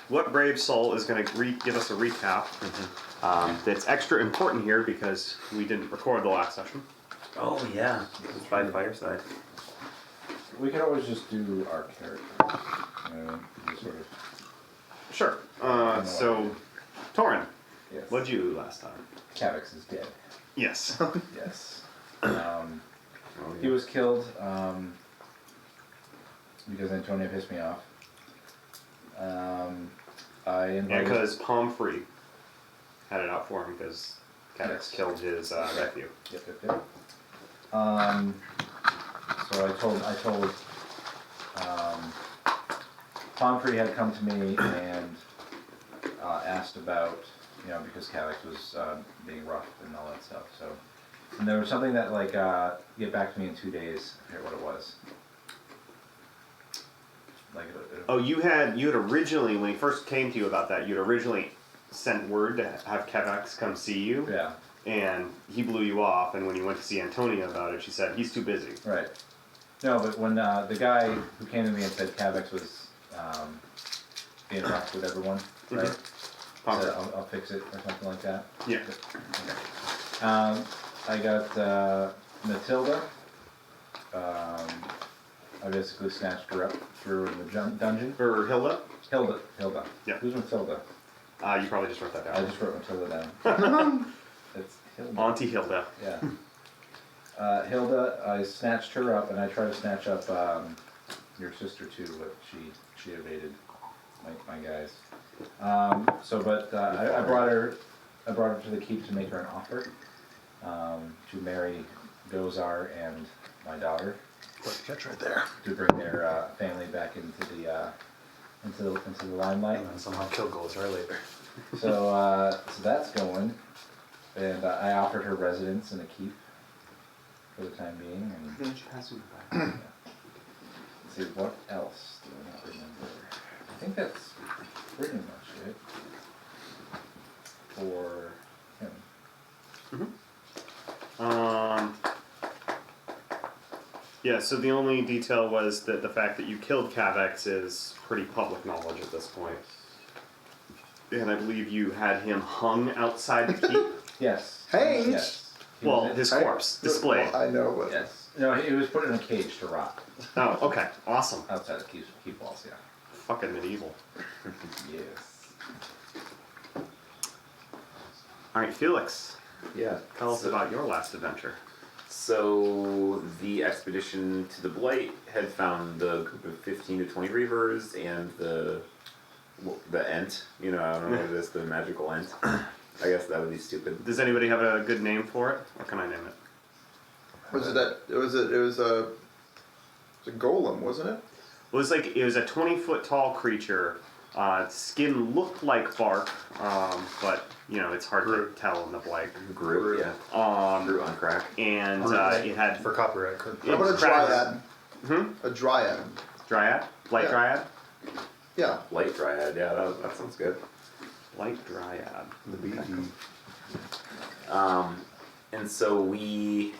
what brave soul is going to give us a recap that's extra important here because we didn't record the last session. Oh yeah, it's by fireside. We could always just do our character. Just sort of. Sure. So, Torin, Yes. what'd you do last time? Felix is dead. Yes. Yes. He was killed because Antonio pissed me off. I invited. Because Palm Free had it out for him because Cadix killed his nephew. Yep. So I told Pomfrey had come to me and asked about, because Calix was being rough and all that stuff. So, and there was something that get back to me in 2 days. I forget what it was. You had originally, when he first came to you about that, you'd originally sent word to have Kevex come see you. Yeah. And he blew you off, and when you went to see Antonia about it, she said, he's too busy. Right. No, but when the guy who came to me and said Cavex was being rough with everyone, right? Mm-hmm. Said, I'll fix it or something like that. Yeah. Okay. I got Matilda. I basically snatched her up, threw her in the dungeon. Or Hilda? Hilda. Yeah. Who's Matilda? You probably just wrote that down. I just wrote Matilda down. It's Hilda. Auntie Hilda. Yeah. Hilda, I snatched her up, and I tried to snatch up your sister too, but she evaded my guys. I brought her to the keep to make her an offer to marry Gozar and my daughter. Good catch right there. To bring their family back into the limelight. And then somehow kill Gozar later. So that's going, and I offered her residence in a keep for the time being. And let's see, what else do I not remember? I think that's pretty much it for him. Yeah, so the only detail was that the fact that you killed Cavex is pretty public knowledge at this point. And I believe you had him hung outside the keep. Yes. Hanged? Yes. Well, his corpse displayed. Well, I know what. Yes. No, he was put in a cage to rot Oh, okay, awesome. outside the keep walls. Yeah. Fucking medieval. Yes. All right, Felix, Yeah. tell us about your last adventure. So the expedition to the Blight had found the group of 15 to 20 reavers and the Ent. I don't know what it is, the magical Ent. I guess that would be stupid. Does anybody have a good name for it, or can I name it? Was it that? It was a golem, wasn't it? It was a 20-foot tall creature. Skin looked like bark, but it's hard to tell in the blight. Groot, yeah. Groot on crack. And it had For copyright. It How about a dryad? Hmm? A dryad. Dryad, light Yeah. dryad, Yeah. Light Dryad, yeah, that sounds good. light dryad. The BD. And so we,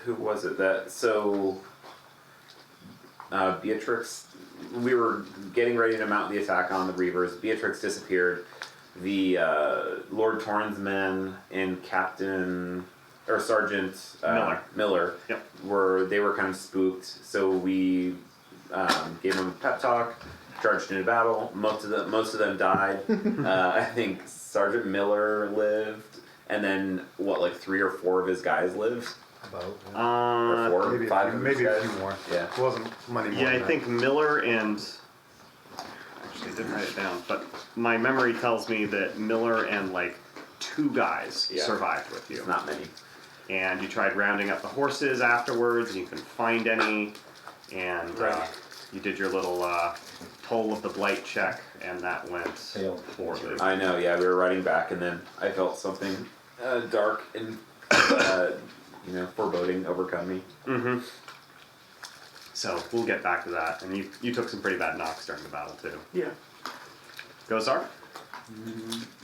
who was it that, Beatrix, we were getting ready to mount the attack on the Reavers. Beatrix disappeared. The Lord Torin's men and Sergeant Miller Yep. were kind of spooked. So we gave them a pep talk, charged into battle. Most of them died. I think Sergeant Miller lived, and then 3 or 4 of his guys lived. About. Or 4, Maybe 5 of his maybe a guys. few more. Yeah. It wasn't money more. Yeah, I than think Miller and actually I didn't write it down, but my memory tells me that Miller and 2 guys Yeah. survived with you. It's not many. And you tried rounding up the horses afterwards, and you couldn't find any. And you did your little toll of the blight check, and that went Failed. poorly. I know, yeah, we were riding back, and then I felt something dark and, foreboding overcome me. Mm-hmm. So we'll get back to that. And you took some pretty bad knocks during the battle too. Yeah. Gozar?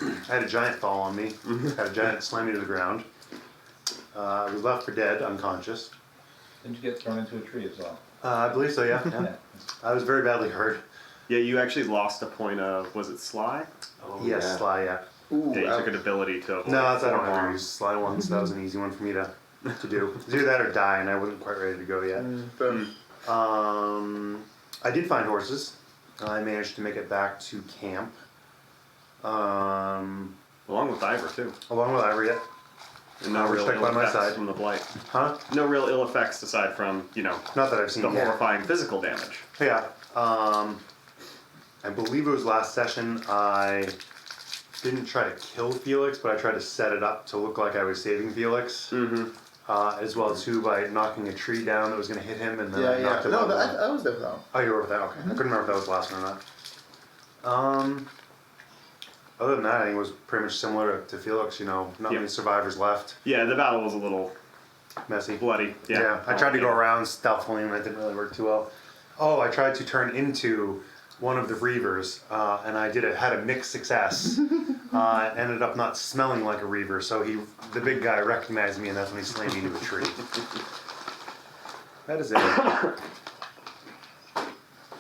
I had a giant fall on me. Had a giant slam me to the ground. I was left for dead, unconscious. Didn't you get thrown into a tree as well? I believe so, yeah. Yeah. I was very badly hurt. Yeah, you actually lost a point of, was it Sly? Oh, Yes, yeah. Sly, yeah. Ooh, Yeah, you ouch. took an ability to avoid No, that's I don't four have to harm. use Sly once. That was an easy one for me to do. It's either that or die, and I wasn't quite ready to go yet. Fair. I did find horses. I managed to make it back to camp. Along with Ivor, too. Along with Ivory, yeah. And no real Respect ill by my effects side. from the blight. Huh? No real ill effects aside from, Not that I've seen the yet. horrifying physical damage. Yeah. I believe it was last session. I didn't try to kill Felix, but I tried to set it up to look like I was saving Felix. Mm-hmm. As well too by knocking a tree down that was going to hit him, and then I Yeah, knocked yeah. him No, out. I was there for that one. Oh, you were with that? Okay. I couldn't remember if that was the last one or not. Other than that, I think it was pretty much similar to Felix. Not many survivors left. Yeah, the battle was a little Messy. bloody. Yeah, I tried to go around stealthily, and that didn't really work too well. Oh, I tried to turn into one of the Reavers, and I had a mixed success. Ended up not smelling like a Reaver, so the big guy recognized me, and that's when he slammed me into a tree. That is it.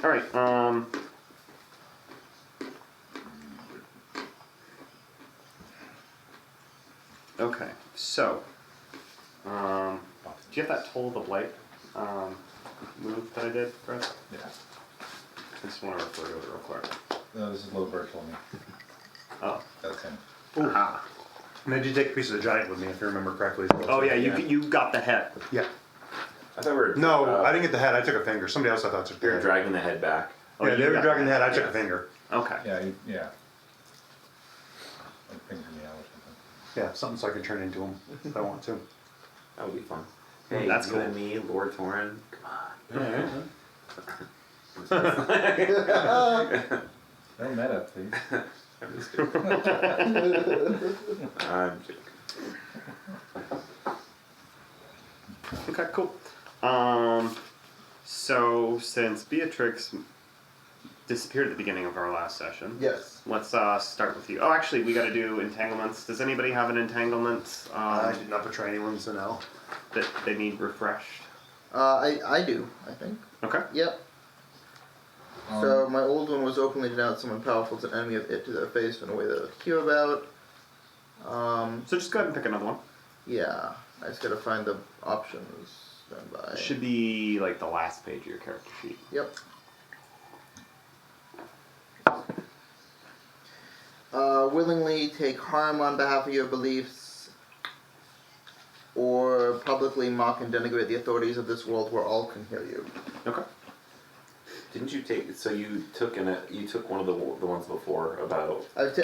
All right. Okay. So, do you have that Toll the Blight move that I did, Chris? Yeah. I just want to refer to it real quick. No, this is Low Bird told me. Oh. That's him. Ah. And I did take a piece of the giant with me, if you remember correctly. Oh yeah, you got the head. Yeah. I thought we were. No, I didn't get the head. I took a finger. Somebody else I thought took the We were head. dragging the head back. Oh, Yeah, you they were got dragging the head. I took Yeah. a finger. Okay. Yeah, yeah. Like finger me out or something. Yeah, something so I could turn into him if I want to. That would be fun. Hey, That's you cool. and me, Lord Torin. Come on. No meta, please. I'm just kidding. I'm kidding. Okay, cool. So since Beatrix disappeared at the beginning of our last session, Yes. let's start with you. Oh, actually, we got to do entanglements. Does anybody have an entanglement I did not betray anyone, so no. that they need refreshed? I do, I think. Okay. Yep. So my old one was openly denounce someone powerful as an enemy of it to their face in a way that I care about. So just go ahead and pick another one. Yeah. I just gotta find the options. Stand by. It should be like the last page of your character sheet. Yep. Willingly take harm on behalf of your beliefs, or publicly mock and denigrate the authorities of this world where all can hear you. Okay. Didn't you take? So you took one of the ones before about. I've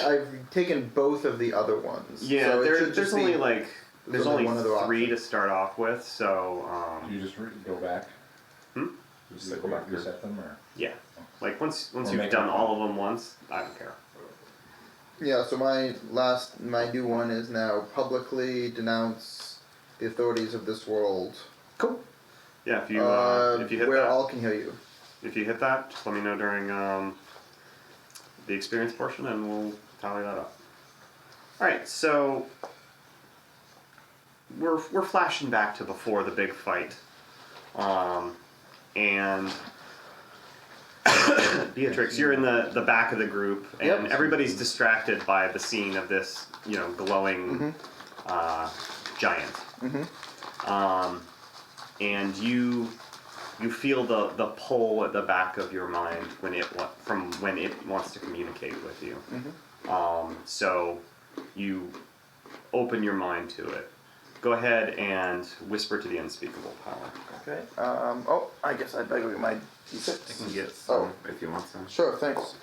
taken both of the other ones. Yeah, so it should there's just only be- like there's only only one other three option. to start off with. So You just go back? Hmm? You just go back and reset them, or? yeah, like once Or you've make done it- all of them once, I don't care. Yeah, so my new one is now publicly denounce the authorities of this world. Cool. Yeah, if you hit where that, all can hear you. if you hit that, just let me know during the experience portion, and we'll tally that up. All right, so we're flashing back to before the big fight, and Beatrix, you're in the back of the group, and Yep. everybody's distracted by the scene of this, glowing giant. And you feel the pull at the back of your mind when it wants to communicate with you. So you open your mind to it. Go ahead and whisper to the unspeakable power. Okay. I guess I better get my D6. I can get some if you want some. Sure, thanks.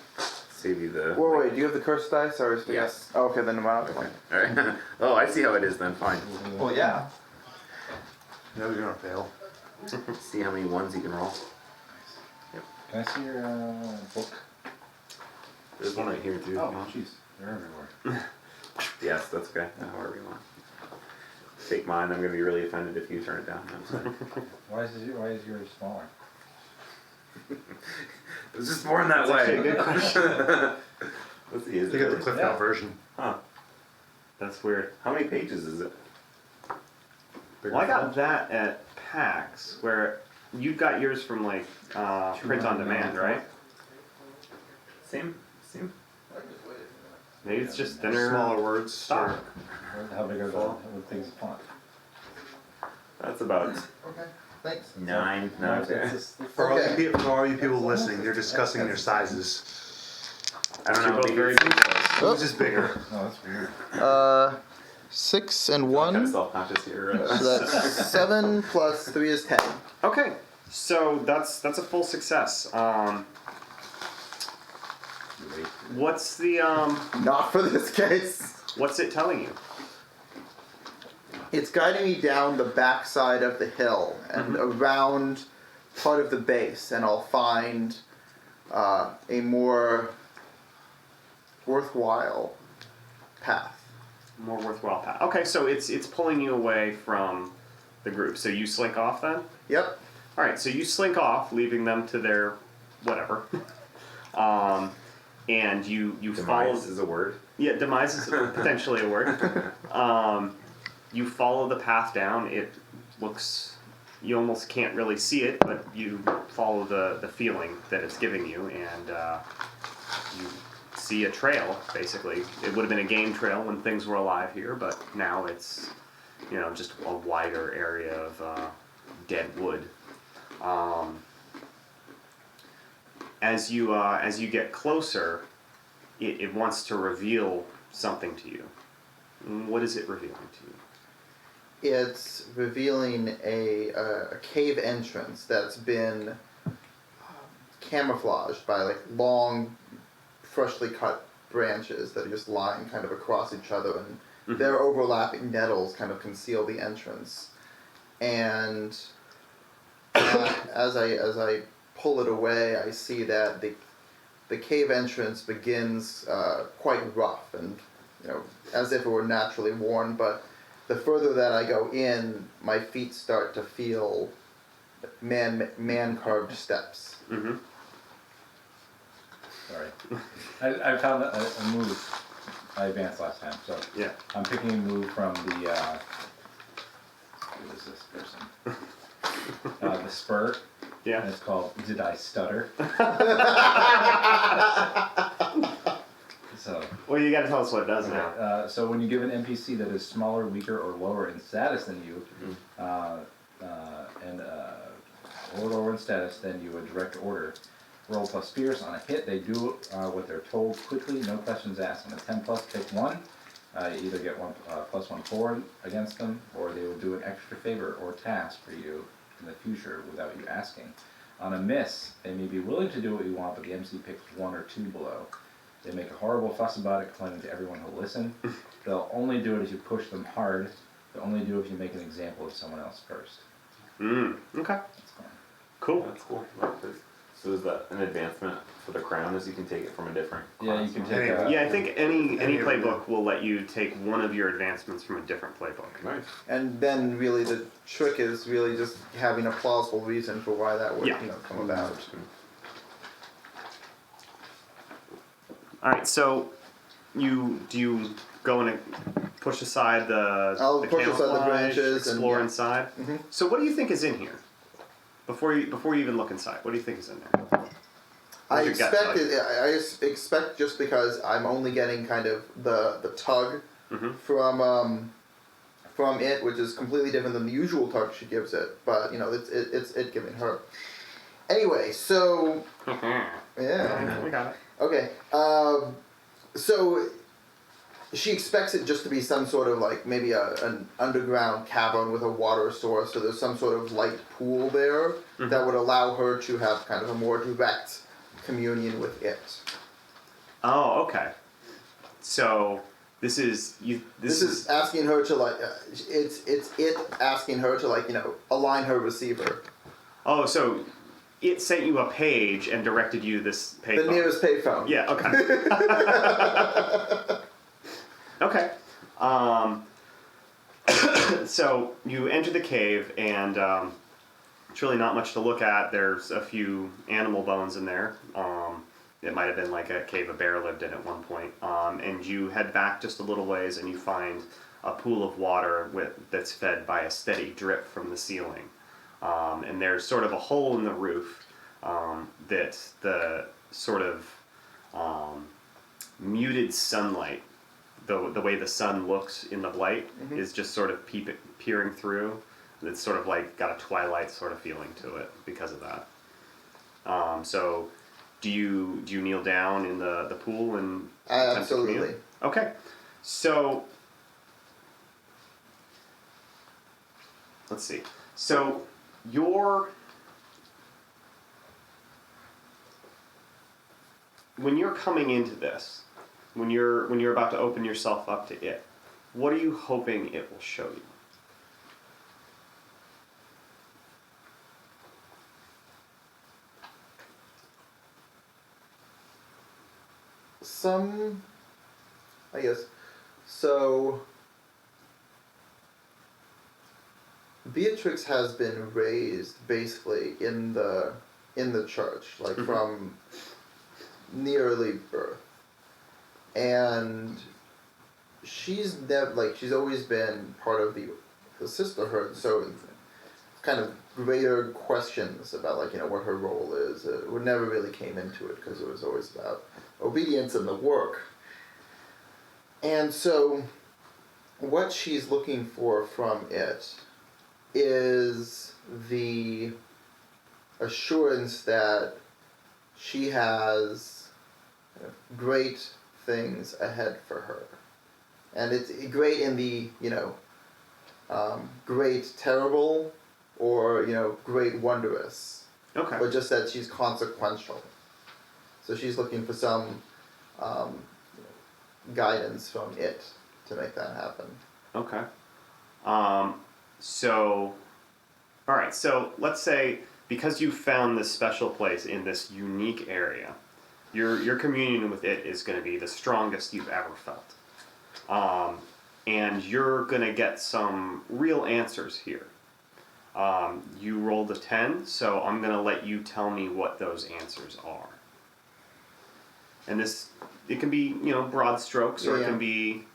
Save you the. Wait, do you have the curse dice or is it? Yes. Oh, okay, then I'm out. Okay. All right. Oh, I see how it is then. Fine. Well, yeah. No, you're gonna fail. See how many ones you can roll. Can I see your book? There's one right here too. Oh, jeez. They're everywhere. Yes, that's okay. However you want. Take mine. I'm gonna be really offended if you turn it down. I'm sorry. Why is yours smaller? It's just more in that That's way. actually a good question. Let's see. Is You get the it? Cliff Yeah. Note version. Huh. That's weird. How many pages is it? Bigger Well, I got font. that at PAX, where You got yours from like print on demand, right? Same. Maybe it's just thinner. Smaller words. stock. How big are the things font? That's about Okay, thanks. 9. No, okay. For Okay. all you people listening, they're discussing their sizes. I don't know. You're both Maybe very it's detailed. Whose is bigger? Oh, that's weird. 6 and kind 1. of self-conscious here. So that's 7 plus 3 is 10. Okay, so that's a full success. What's the Not for this case. what's it telling you? It's guiding me down the backside of the hill and around part of the base, and I'll find a more worthwhile path. More worthwhile path. Okay, so it's pulling you away from the group. So you slink off then? Yep. All right, so you slink off, leaving them to their whatever. And you follow. Demise is a word. Yeah, demise is potentially a word. You follow the path down. It looks. You almost can't really see it, but you follow the feeling that it's giving you, and you see a trail. Basically, it would have been a game trail when things were alive here, but now it's just a wider area of dead wood. As you get closer, it wants to reveal something to you. What is it revealing to you? It's revealing a cave entrance that's been camouflaged by like long, freshly cut branches that are just lying kind of across each other, and their overlapping nettles kind of conceal the entrance. And as I pull it away, I see that the cave entrance begins quite rough and as if it were naturally worn, but the further that I go in, my feet start to feel man carved steps. Mm-hmm. Sorry. I found a move. I advanced last time, so Yeah. I'm picking a move from the who is this person? The spur. Yeah. And it's called Did I Stutter? So, Well, you got to tell us what it does now. so when you give an NPC that is smaller, weaker, or lower in status than you, and or lower in status than you, a direct order, roll plus fierce. On a hit, they do what they're told quickly, no questions asked. On a 10 plus, pick one. You either get one plus 1 forward against them, or they will do an extra favor or task for you in the future without you asking. On a miss, they may be willing to do what you want, but the MC picks 1 or 2 below. They make a horrible fuss about it, complaining to everyone who'll listen. They'll only do it if you push them hard. They'll only do it if you make an example of someone else first. Okay. That's fine. Cool. That's cool. So is that an advancement for the crown? Is you can take it from a different Yeah, class? you can Any- take Yeah, I think any Any of playbook will let you take one of your advancements from a different playbook. Nice. And then really the trick is really just having a plausible reason for why that would Yeah. come about. All right, so do you go and push aside I'll the push aside the camouflage, branches and, explore yeah. inside? Mhm. So what do you think is in here? Before you even look inside, what do you think is in there? I What's your gut expect tell you? I expect just because I'm only getting kind of the tug Mhm. from it, which is completely different than the usual tug she gives it. But it's it giving her. Anyway, so yeah, We got it. okay. So she expects it just to be some sort of like maybe an underground cavern with a water source. So there's some sort of light pool there that would allow her to have kind of a more direct communion with it. Oh, okay. So this is you. This is asking her to like, it's it asking her to like align her receiver. Oh, so it sent you a page and directed you this page. The nearest payphone. Yeah. Okay. Okay. So you enter the cave, and it's really not much to look at. There's a few animal bones in there. It might have been like a cave a bear lived in at one point. And you head back just a little ways, and you find a pool of water that's fed by a steady drip from the ceiling. and there's sort of a hole in the roof that the sort of muted sunlight, the way the sun looks in the blight, is just sort of peering through. It's sort of like got a twilight sort of feeling to it because of that. So, do you kneel down in the pool and attempt to commune? Absolutely. Okay, so let's see. So when you're coming into this, when you're about to open yourself up to it, what are you hoping it will show you? I guess. So, Beatrix has been raised basically in the church, like from nearly birth, and she's always been part of the sisterhood. So, kind of greater questions about what her role is. It never really came into it because it was always about obedience and the work. And so, what she's looking for from it is the assurance that she has great things ahead for her. And it's great in the, great terrible or, great wondrous. Okay. But just that she's consequential. So she's looking for some guidance from it to make that happen. Okay. So, all right. So let's say because you found this special place in this unique area, your communion with it is going to be the strongest you've ever felt, and you're going to get some real answers here. You rolled a 10, so I'm going to let you tell me what those answers are. And it can be, broad strokes, or it can be,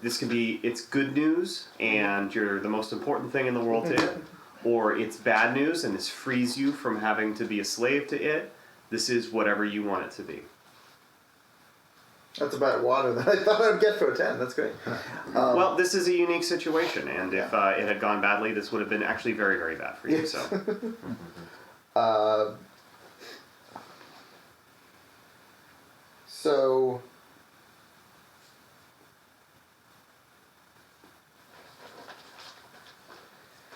it's good news, and you're the most important thing in the world to it, or it's bad news, and this frees you from having to be a slave to it. This is whatever you want it to be. That's about water that I thought I'd get for a 10. That's great. Well, this is a unique situation, and if it had gone badly, this would have been actually very, very bad for you. Yes. So. So,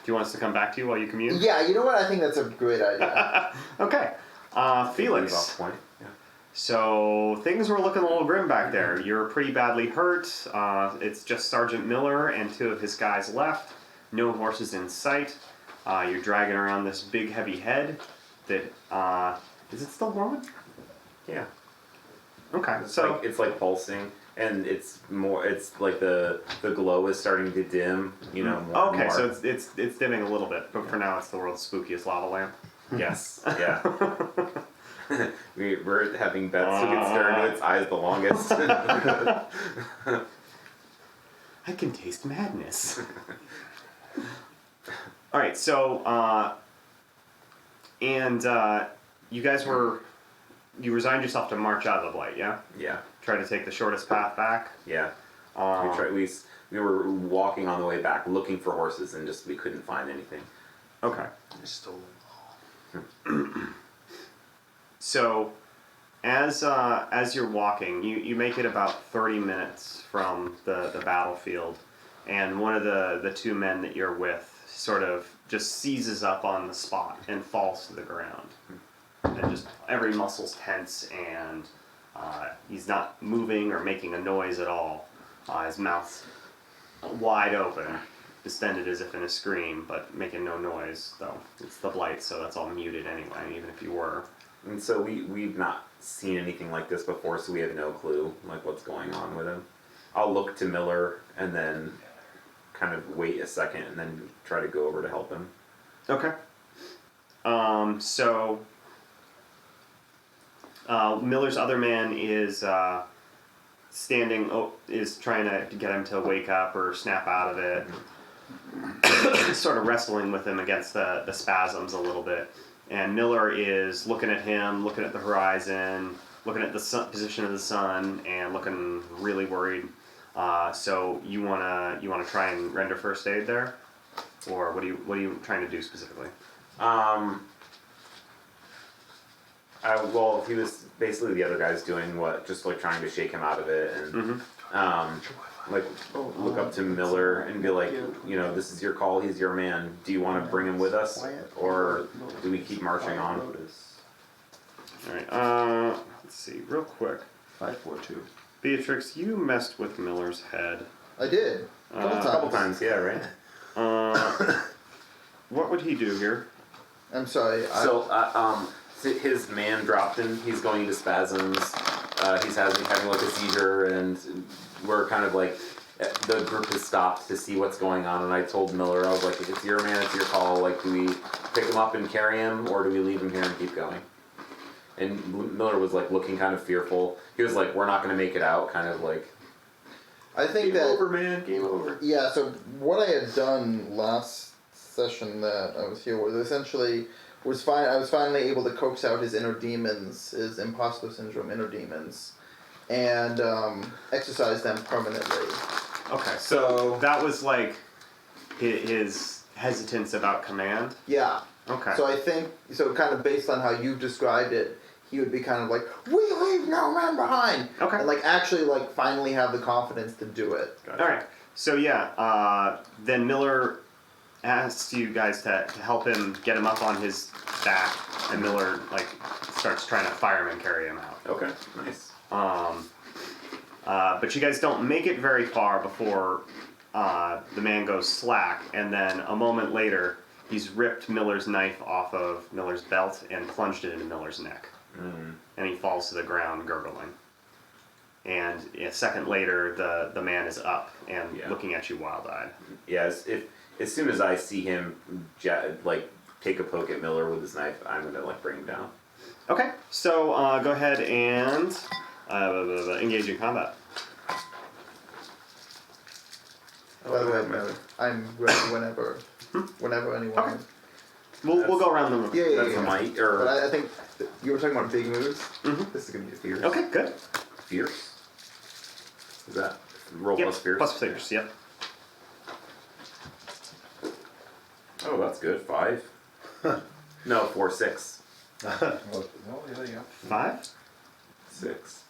Do you want us to come back to you while you commune? yeah, you know what? I think that's a great idea. Okay. Leave Felix. off point. Yeah. So things were looking a little grim back there. You're pretty badly hurt. It's just Sergeant Miller and 2 of his guys left. No horses in sight. You're dragging around this big heavy head that, is it still glowing? Yeah. Okay, It's so... like, it's like pulsing, and it's like the glow is starting to dim, more and Okay, more. so it's dimming a little bit, but for now it's the world's spookiest lava lamp. Yes, yeah. We're having bets who can stare into its eyes the longest. I can taste madness. All right, so you guys you resigned yourself to march out of the blight, yeah? Yeah, Try to take the shortest path back. yeah. We were walking on the way back, looking for horses, and we couldn't find anything. Okay. I stole them all. So, as you're walking, you make it about 30 minutes from the battlefield, and one of the 2 men that you're with sort of just seizes up on the spot and falls to the ground. And just every muscle's tense, and he's not moving or making a noise at all. His mouth's wide open, distended as if in a scream, but making no noise, though. It's the blight, so that's all muted anyway, even if you were. And so we've not seen anything like this before, so we have no clue what's going on with him. I'll look to Miller and then kind of wait a second and then try to go over to help him. Okay. So Miller's other man is standing, is trying to get him to wake up or snap out of it. sort of wrestling with him against the spasms a little bit. And Miller is looking at him, looking at the horizon, looking at the position of the sun, and looking really worried. So you wanna try and render first aid there, or what are you trying to do specifically? Well, he was basically the other guy's doing what, just like trying to shake him out of it, and like look up to Miller and be like, you know, this is your call. He's your man. Do you want to bring him with us, or do we keep marching on? All right. Let's see, real quick. 542. Beatrix, you messed with Miller's head. I did. A couple times, yeah, right. What would he do here? I'm sorry. So, his man dropped him. He's going into spasms. He's having like a seizure, and we're kind of like, the group has stopped to see what's going on. And I told Miller, I was like, it's your man, it's your call. Like, do we pick him up and carry him, or do we leave him here and keep going? And Miller was like looking kind of fearful. He was like, we're not going to make it out, kind of like. I think Game that over, man. Game over. Yeah, so what I had done last session that I was here was essentially I was finally able to coax out his inner demons, his imposter syndrome inner demons, and exercise them permanently. Okay, so that was like his hesitance about command. Yeah. Okay. So I think kind of based on how you described it, he would be kind of like, "We leave no man behind." Okay. And like actually like finally have the confidence to do it. All right. So yeah, then Miller asks you guys to help him get him up on his back, and Miller like starts trying to fireman carry him out. Okay, nice. But you guys don't make it very far before the man goes slack, and then a moment later, he's ripped Miller's knife off of Miller's belt and plunged it into Miller's neck. And he falls to the ground gurgling. And a second later, the man is up and looking at you wild-eyed. Yes, as soon as I see him like take a poke at Miller with his knife, I'm gonna like bring him down. Okay, so go ahead and engage in combat. By the way, I'm ready whenever anyone. Okay. We'll go around the room. Yeah. That's a might, or But I think you were talking about big moves. Mhm. This is gonna be a fierce. Okay, good. fierce. Is that roll Yep, plus fierce? plus fierce, yep. Oh, that's good. 5. No, 4, 6. Well, yeah, there you go. 5? 6.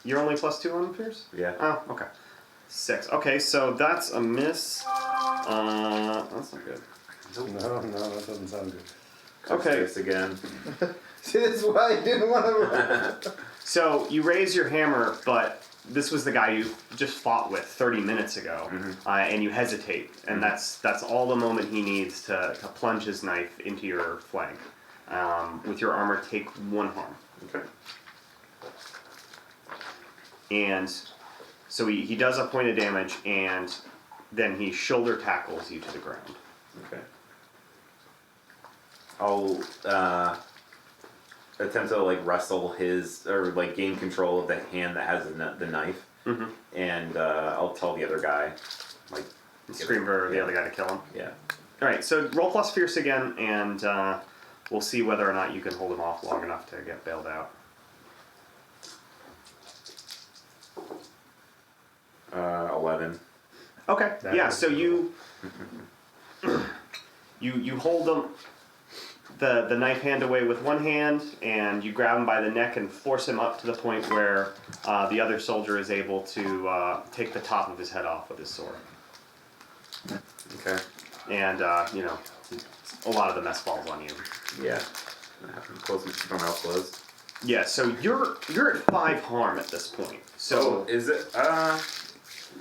You're only plus 2 on fierce? Yeah. Oh, okay. 6. Okay, so that's a miss. That's not good. No, that doesn't sound good. Okay. Fierce again. See, this is why I didn't want to. So you raise your hammer, but this was the guy you just fought with 30 minutes ago, and you hesitate, and that's all the moment he needs to plunge his knife into your flank. With your armor, take 1 harm. Okay. And so he does a point of damage, and then he shoulder tackles you to the ground. Okay. I'll attempt to like wrestle his or like gain control of the hand that has the knife, and I'll tell the other guy, like, Scream for the yeah. other guy to kill him. Yeah. All right, so roll plus fierce again, and we'll see whether or not you can hold him off long enough to get bailed out. 11. Okay. That Yeah. is So you hold them the knife hand away with one hand, and you grab him by the neck and force him up to the point where the other soldier is able to take the top of his head off with his sword. Okay. And you know, a lot of the mess falls on you. Yeah. Close my mouth closed. Yeah. So you're at 5 harm at this point. So is it? Or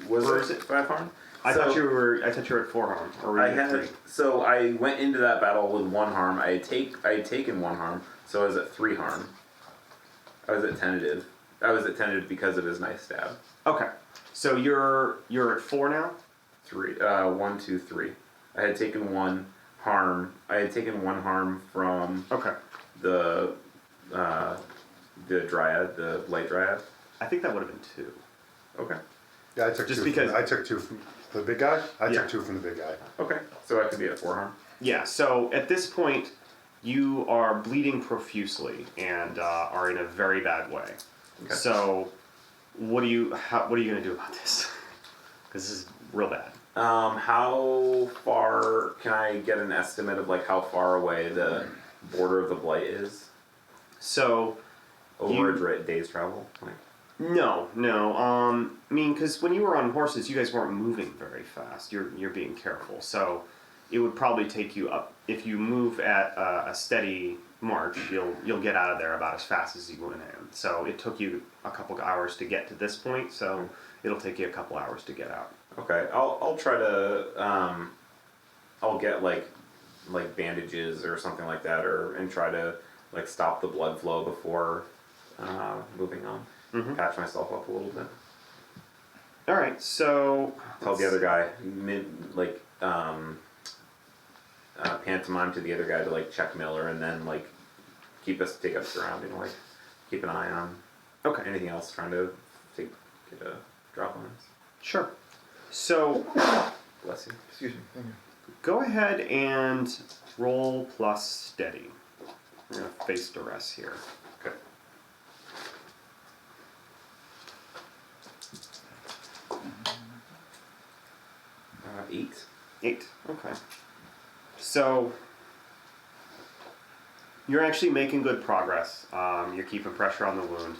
Was is it it- 5 harm? I thought you were at 4 harm. Or were I you at 3? had. So I went into that battle with 1 harm. I had taken 1 harm, so I was at 3 harm. I was at tentative. I was at tentative because of his knife stab. Okay. So you're at 4 now. 3. 1, 2, 3. I had taken 1 harm. I had taken 1 harm from Okay. the dryad, the light dryad. I think that would have been 2. Okay. Yeah, I took Just two. because- I took 2 from the big guy. I Yeah. took 2 from the big guy. Okay, so I could be at 4 harm. Yeah, so at this point, you are bleeding profusely and are in a very bad way. Okay. So, what are you gonna do about this? Because this is real bad. How far can I get an estimate of like how far away the border of the blight is? So, Over a day's travel? Like, no. I mean, because when you were on horses, you guys weren't moving very fast. You're being careful. So, it would probably take you up. If you move at a steady march, you'll get out of there about as fast as you went in. So, it took you a couple hours to get to this point. So, it'll take you a couple hours to get out. okay, I'll try to I'll get like bandages or something like that, and try to like stop the blood flow before moving on. Mhm. Patch myself up a little bit. All right. So, Tell the other guy pantomime to the other guy to like check Miller, and then like take us surrounding, like keep an eye on okay. anything else trying to get a drop on us. Sure. So, Bless you. Excuse me. Thank you. go ahead and roll plus steady. We're going to face duress here. Okay. Uh, 8. 8. Okay. So, you're actually making good progress. You're keeping pressure on the wound.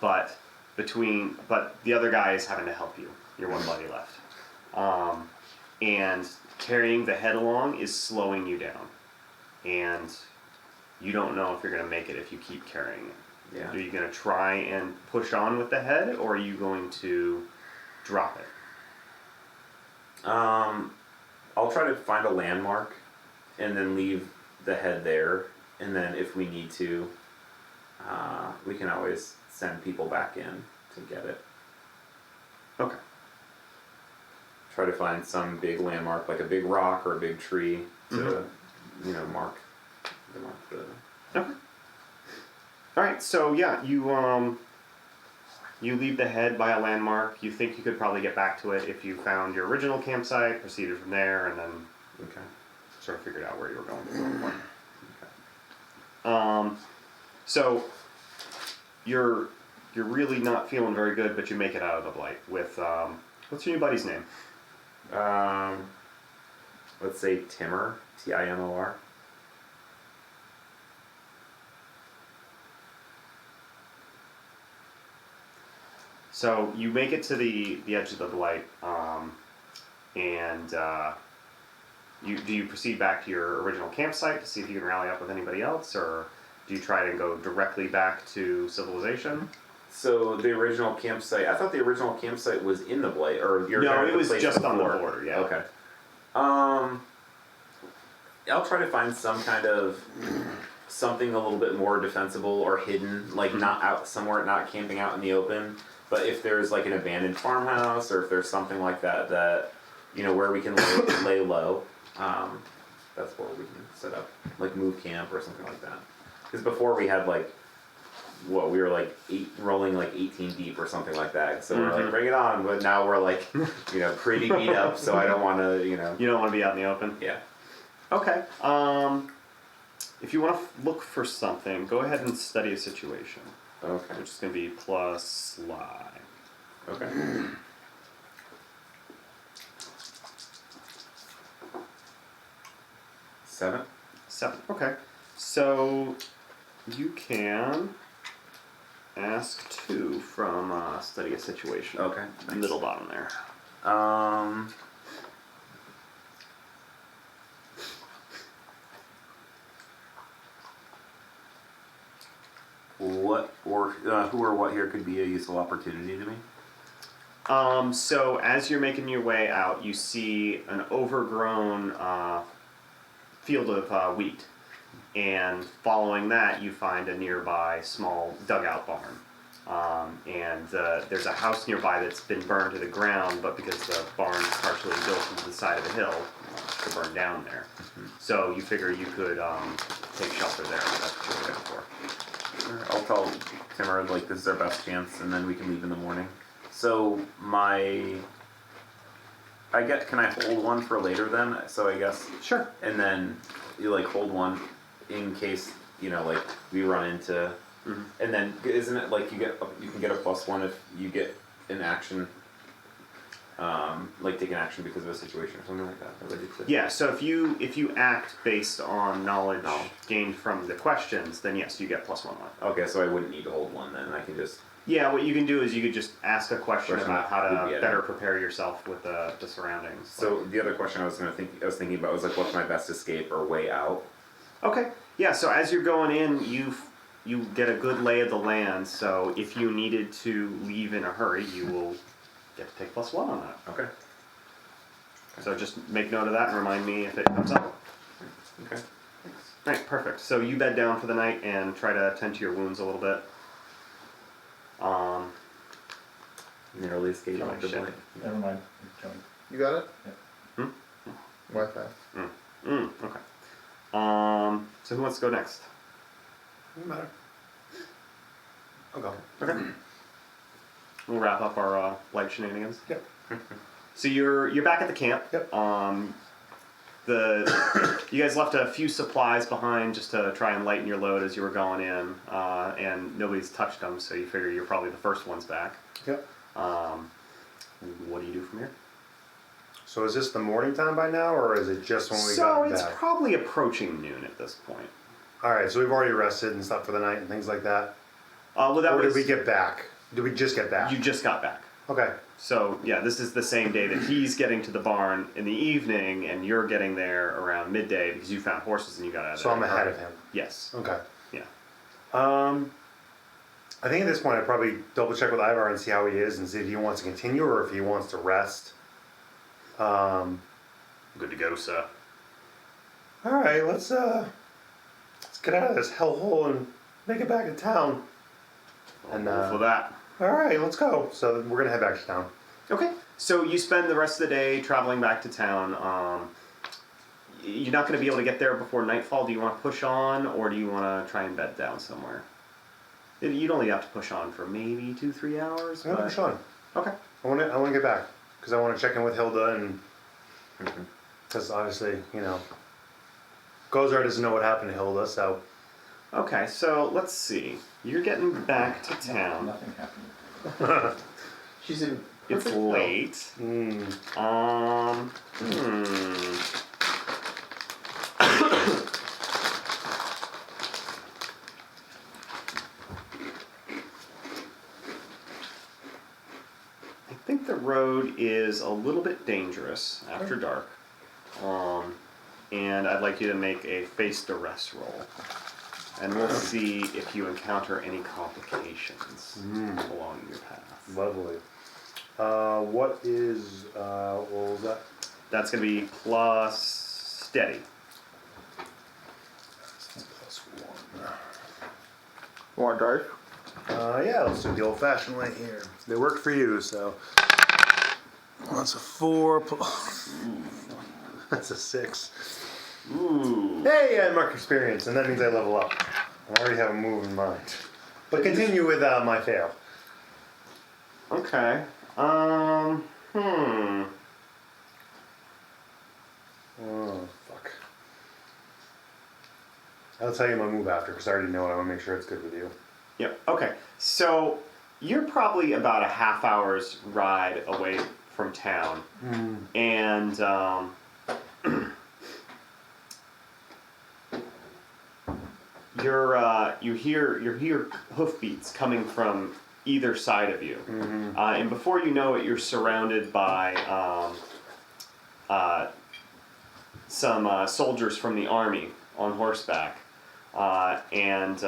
But the other guy is having to help you. You're one buddy left. And carrying the head along is slowing you down. And you don't know if you're going to make it if you keep carrying it. Yeah. Are you going to try and push on with the head, or are you going to drop it? I'll try to find a landmark and then leave the head there, and then if we need to, we can always send people back in to get it. Okay. Try to find some big landmark, like a big rock or a big tree, to mark the. Okay. All right. So yeah, you leave the head by a landmark. You think you could probably get back to it if you found your original campsite, proceeded from there, and then Okay. sort of figured out where you were going from that point. So you're really not feeling very good, but you make it out of the blight with what's your new buddy's name? Let's say Timor, Timor. So you make it to the edge of the blight, and do you proceed back to your original campsite to see if you can rally up with anybody else, or do you try to go directly back to civilization? So the original campsite, I thought the original campsite was in the blight, or you're No, at it the was place just on the before. border. Yeah. Okay. I'll try to find some kind of something a little bit more defensible or hidden, like not out somewhere, not camping out in the open. But if there's like an abandoned farmhouse, or if there's something like that where we can lay low, that's where we can set up, like move camp or something like that. Because before we had we were like rolling like 18 deep or something like that. So we're like, bring it on. But now we're like, pretty beat up. So I don't want to, You don't want to be out in the open. Yeah. Okay. If you want to look for something, go ahead and study a situation. Okay. Which is going to be plus sly. Okay. Seven. 7. Okay. So you can ask 2 from study a situation. Okay. Middle bottom there. Who or what here could be a useful opportunity to me? So as you're making your way out, you see an overgrown field of wheat, and following that, you find a nearby small dugout barn. And there's a house nearby that's been burned to the ground, but because the barn's partially built into the side of the hill, to burn down there. So you figure you could take shelter there. If that's what you're looking for. I'll tell Timur this is our best chance, and then we can leave in the morning. So can I hold one for later then? So I guess, Sure. and then you like hold one in case, like we run into, and then isn't it like you can get a +1 if you get an action, like take an action because of a situation or something like that related to. Yeah, so if you act based on knowledge gained from the questions, then yes, you get +1 on it. Okay, so I wouldn't need to hold one then. I can just. Yeah, what you can do is you could just ask a question Question about how would to be better it. prepare yourself with the surroundings. So the other question I was thinking about was like, what's my best escape or way out? Okay. Yeah, so as you're going in, you get a good lay of the land, so if you needed to leave in a hurry, you will get to take +1 on that. Okay. So just make note of that and remind me if it comes up. Okay. Alright, perfect. So you bed down for the night and try to tend to your wounds a little bit. Narrowly escaped Oh, after shit. blank. Never mind. Join. You got it? Hmm? Wi-Fi. Okay. So who wants to go next? Doesn't matter. I'll go. Okay. We'll wrap up our light shenanigans. Yep. So you're back at the camp. Yep. You guys left a few supplies behind just to try and lighten your load as you were going in, and nobody's touched them, so you figure you're probably the first ones back. Yep. What do you do from here? So is this the morning time by now, or is it just when we So got it's back? probably approaching noon at this point. All right, so we've already rested and slept for the night and things like that. Well, that Or was did we get back? Did we just get back? you just got back. Okay. So yeah, this is the same day that he's getting to the barn in the evening, and you're getting there around midday because you found horses and you got out of So there. I'm ahead of him. Yes. Okay. Yeah. I think at this point I'd probably double check with Ivar and see how he is and see if he wants to continue or if he wants to rest. Good to go, sir. All right, let's get out of this hellhole and make it back to town. And Go for that. all right, let's go. So we're gonna head back to town. Okay. So you spend the rest of the day traveling back to town. You're not going to be able to get there before nightfall. Do you want to push on, or do you want to try and bed down somewhere? You'd only have to push on for maybe 2-3 hours. I'm gonna push on. Okay. I want to get back because I want to check in with Hilda and because obviously Gozar doesn't know what happened to Hilda, so Okay. So let's see. You're getting back to town. Nothing happened. She's in. It's perfect health. late. I think the road is a little bit dangerous after dark. And I'd like you to make a face duress roll. And we'll see if you encounter any complications along your path. lovely. What was that? That's going to be plus steady. +1. Want to drive? Yeah, let's do the old-fashioned way here. They work for you, so that's a 4 plus. That's a 6. Ooh. Hey, I mark experience, and that means I level up. I already have a move in mind. But continue with my fail. Okay. Oh, fuck. I'll tell you my move after, because I already know it. I want to make sure it's good with you. Yep. Okay. So you're probably about a half hour's ride away from town, and you hear hoofbeats coming from either side of you, and before you know it, you're surrounded by some soldiers from the army on horseback, and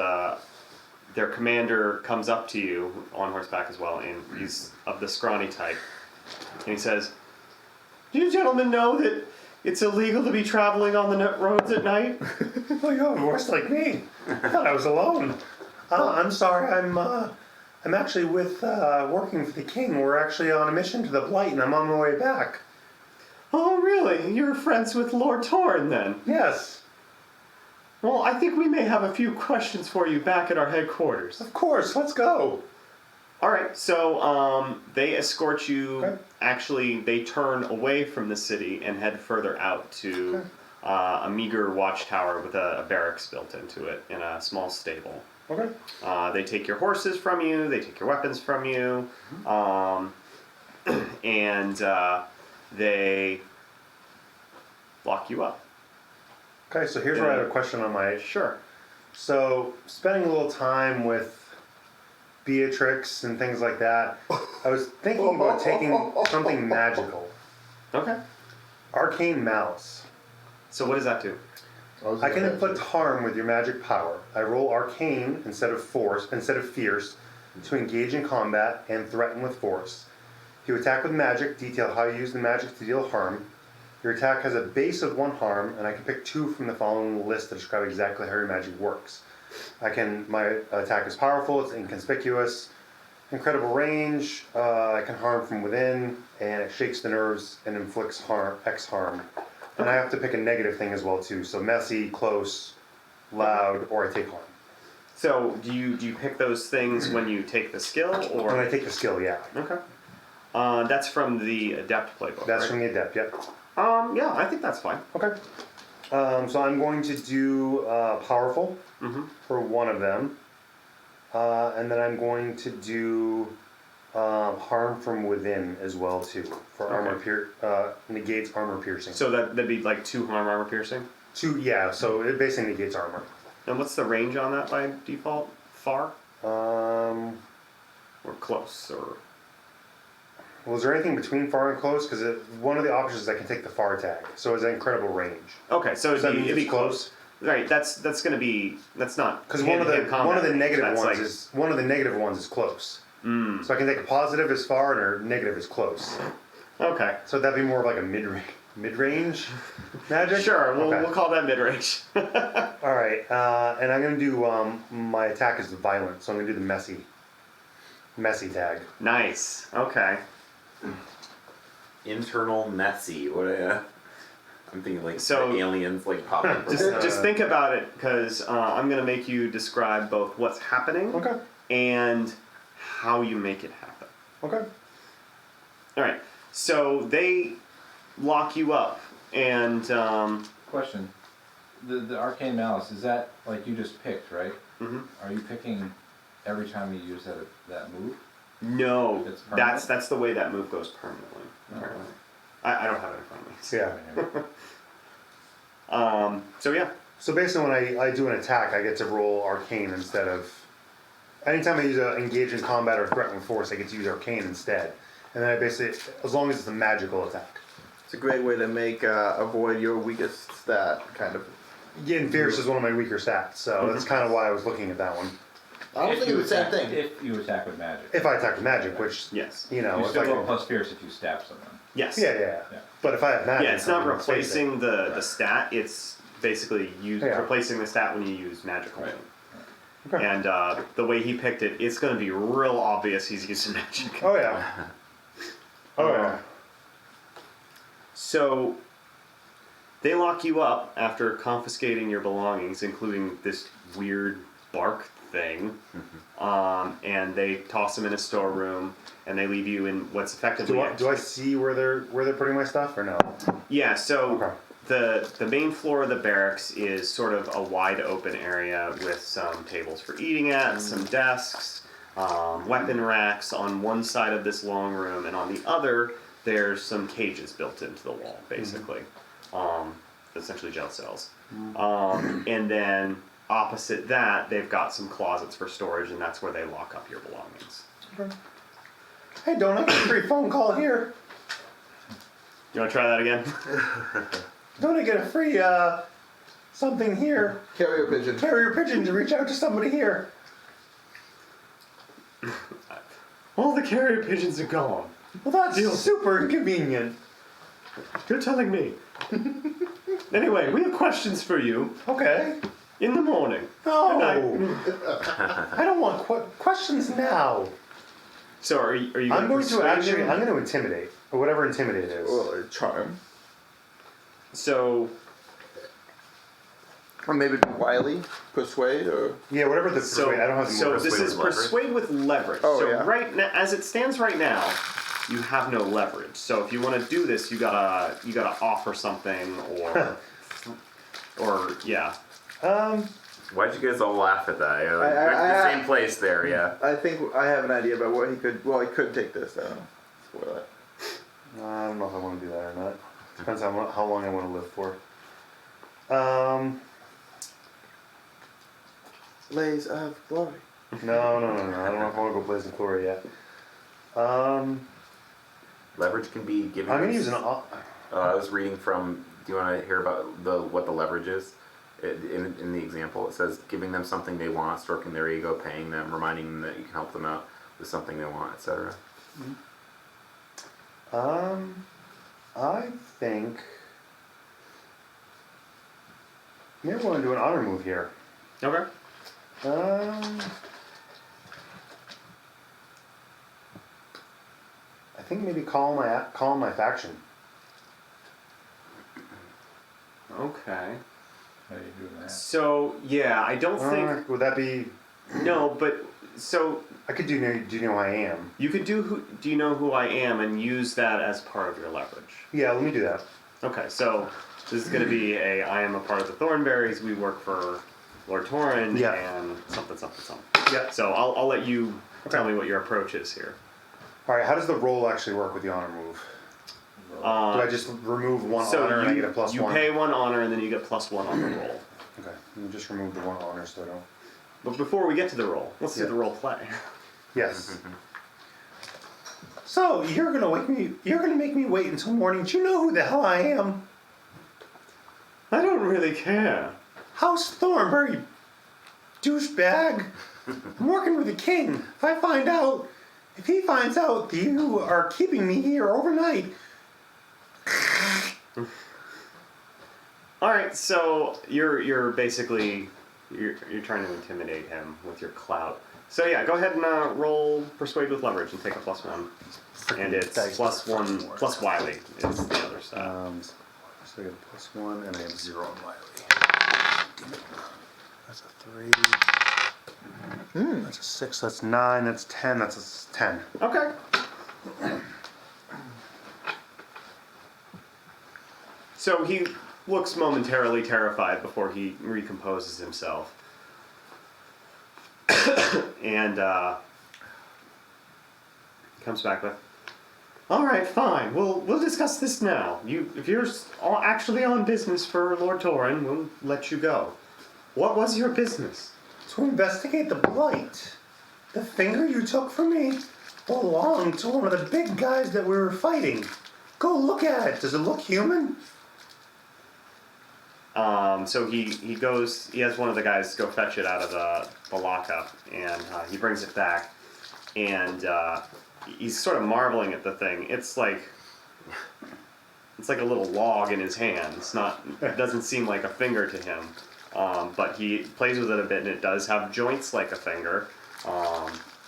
their commander comes up to you on horseback as well, and he's of the scrawny type, and he says, "Do you gentlemen know that it's illegal to be traveling on the roads at night?" Oh, you have a horse like me. I thought I was alone. I'm sorry. I'm actually working for the king. We're actually on a mission to the Blight, and I'm on my way back. "Oh, really? You're friends with Lord Torin, then?" Yes, "Well, I think we may have a few questions for you back at our headquarters." of course. Let's go. All right, so they escort you. Okay. Actually, they turn away from the city and head further out to a meager watchtower with a barracks built into it in a small stable. Okay. They take your horses from you. They take your weapons from you, and they lock you up. Okay, so here's where I have a question on my. Sure. So, spending a little time with Beatrix and things like that, I was thinking about taking something magical. Okay. Arcane Malice. So what does that do? I can inflict harm with your magic power. I roll arcane instead of fierce, to engage in combat and threaten with force. If you attack with magic, detail how you use the magic to deal harm. Your attack has a base of 1 harm, and I can pick 2 from the following list to describe exactly how your magic works. My attack is powerful, it's inconspicuous, incredible range, I can harm from within, and it shakes the nerves and inflicts X harm. And I have to pick a negative thing as well too, so messy, close, loud, or I take harm. So do you pick those things when you take the skill, or When I take the skill, yeah. okay? That's from the Adept playbook. That's right? from the Adept, yep. Yeah, I think that's fine. Okay. So I'm going to do powerful for one of them. And then I'm going to do harm from within as well too. For negates armor piercing. So that'd be like 2 harm armor piercing. 2, yeah, so it basically negates armor. And what's the range on that by default? Far Well, or close or? is there anything between far and close? Because one of the options is I can take the far tag. So it's an incredible range. Okay, so Does that mean it'd be it's close. Right, that's gonna be not Because one of the hand-to-hand negative combat ones range. one of the negative ones is close. So I can take a positive as far and a negative as close. Okay, So that'd be more of like a mid range magic. sure. Okay. We'll call that mid range. All right, and I'm gonna do my attack is violent, so I'm gonna do the messy tag. Nice. Okay. Internal messy. I'm thinking like So- the aliens like pop up. Just think about it, because I'm gonna make you describe both what's happening Okay. and how you make it happen. Okay. All right. So they lock you up, and Question. The Arcane Malice, is that like you just picked, right? Mhm. Are you picking every time you use that move? no, It's permanent? that's the way that move goes permanently. Apparently. I don't have it in front of me. So yeah. So yeah. So basically, when I do an attack, I get to roll arcane instead of. Anytime I use engage in combat or threaten with force, I get to use arcane instead. And then I basically, as long as it's a magical attack. It's a great way to make avoid your weakest stat, kind of. Yeah, and fierce is one of my weaker stats, so that's kind of why I was looking at that one. I don't think it's the same thing. If you attack with magic. If I attack with magic, which Yes. you know, You if still I roll can, plus fierce if you stab someone. Yes. yeah. Yeah. But if I have magic, Yeah, it's not I'm gonna face it. replacing the stat. It's basically Yeah. replacing the stat when you use magical. Right. Okay. And the way he picked it, it's going to be real obvious he's using magic. Oh yeah. Oh yeah. So they lock you up after confiscating your belongings, including this weird bark thing, and they toss them in a storeroom, and they leave you in what's effectively Do I see where they're putting my stuff or no? Yeah, so Okay. the main floor of the barracks is sort of a wide open area with some tables for eating at, some desks, weapon racks on one side of this long room, and on the other there's some cages built into the wall, basically. Essentially jail cells. And then opposite that, they've got some closets for storage, and that's where they lock up your belongings. Hey, don't I get a free phone call here? You want to try that again? Don't I get a free something here? Carrier pigeon. Carrier pigeon to reach out to somebody here. All the carrier pigeons are gone. Well, that's super inconvenient. You're telling me. Anyway, we have questions for you Okay. in the morning. No. Good I don't want questions now. So are you I'm going to persuade him? I'm going to intimidate, or whatever intimidate is. Well, charm. So Or maybe wily, persuade, or Yeah, whatever the So, persuade. I don't have the so move. this persuade is with leverage? persuade with leverage. Oh, so yeah. right now, as it stands right now, you have no leverage. So if you want to do this, you gotta offer something or yeah. Why'd you guys all laugh at that? You're like, I- we're in the I- same place there, yeah. I think I have an idea about what he could. Well, he could take this. I don't know. Spoil it. I don't know if I want to do that or not. Depends on how long I want to live for. Blaze of glory. No. I don't know if I want to go Blaze of Glory yet. Leverage can be given. I'm gonna use an. I was reading from. Do you want to hear about what the leverage is? In the example, it says giving them something they want, stroking their ego, paying them, reminding them that you can help them out with something they want, etc. I think. Maybe I want to do an honor move here. Okay. I think maybe call my faction. Okay. How do you do that? So yeah, I don't think Would that be? no, but so I could do. Do you know who I am? you could do you know who I am and use that as part of your leverage. Yeah, let me do that. Okay, so this is going to be I am a part of the Thornberries. We work for Lord Torin Yeah. and something. Yeah. So I'll let you tell Okay. me what your approach is here. All right. How does the roll actually work with the honor move? Do I just remove one so honor and I you, get a plus you one? pay one honor and then you get +1 on the roll. Okay. Let me just remove the one honor so I don't. But before we get to the roll, let's do Yeah. the role play. Yes. So you're gonna make me wait until morning. Do you know who the hell I am? I don't really care. House Thornbury, douchebag. I'm working with the king. If he finds out that you are keeping me here overnight, All right, so you're basically you're trying to intimidate him with your clout. So yeah, go ahead and roll persuade with leverage and take a +1, and it's +1 plus wily is the other side. so I get a +1 and I have 0 on Wiley. That's a 3. That's a 6. That's 9. That's 10. That's a 10. Okay. So he looks momentarily terrified before he recomposes himself. And comes back with, "All right, fine. We'll discuss this now. If you're actually on business for Lord Torin, we'll let you go. What was your business?" To investigate the blight. The finger you took from me belonged to one of the big guys that we were fighting. Go look at it. Does it look human? So he goes. He has one of the guys go fetch it out of the lockup, and he brings it back, and he's sort of marveling at the thing. It's like a little log in his hand. It doesn't seem like a finger to him, but he plays with it a bit, and it does have joints like a finger,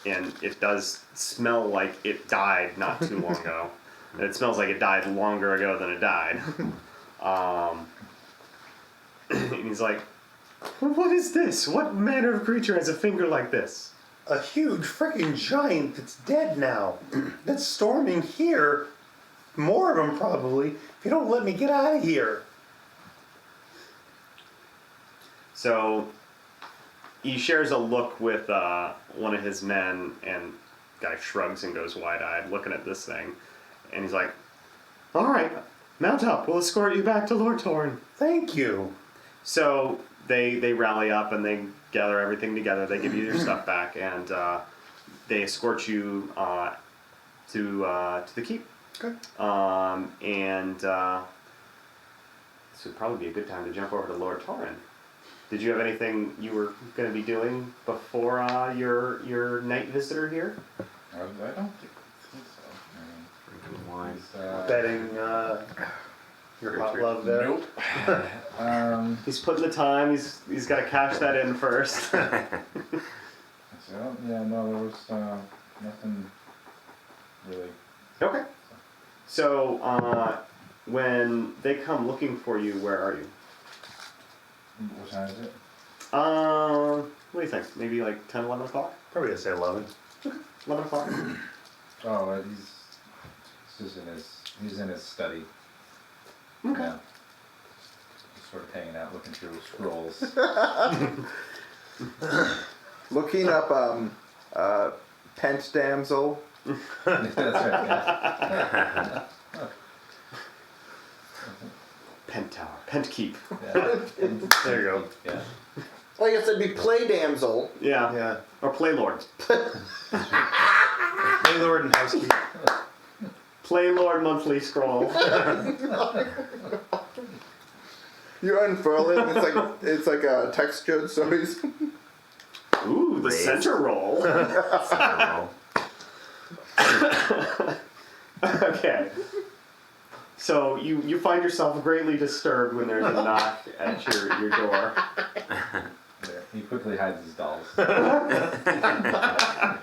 and it does smell like it died not too long ago. It smells like it died longer ago than it died. And he's like, "What is this? What manner of creature has a finger like this?" A huge freaking giant that's dead now. That's storming here. More of them probably. If you don't let me get out of here. So he shares a look with one of his men, and the guy shrugs and goes wide-eyed looking at this thing. And he's like, "All right, mount up. We'll escort you back to Lord Torin." Thank you. So they rally up and they gather everything together. They give you your stuff back, and they escort you to the keep. Okay. And this would probably be a good time to jump over to Lord Torin. Did you have anything you were going to be doing before your night visitor here? I don't think so. Drinking wine. Betting your hot love there. Nope. He's putting the time. He's got to cash that in first. So, yeah, no, there was nothing really. Okay. So when they come looking for you, where are you? What time is it? What do you think? Maybe like 10, 11 o'clock? Probably gonna say 11. 11 o'clock? Oh, he's in his study. Okay. Yeah. Just sort of hanging out, looking through scrolls. Looking up Pent Damsel. That's right. Yeah. Pent Tower. Pent Keep. Yeah. There you go. Yeah. I guess it'd be Play Damsel. Yeah. Yeah. Or Play Lord. Waylord and housekeep. Play Lord monthly scroll. You unfurl it, and it's like a textured, so he's. Ooh, the Raise. center roll. Okay. So you find yourself greatly disturbed when there's a knock at your door. There. He quickly hides his dolls. And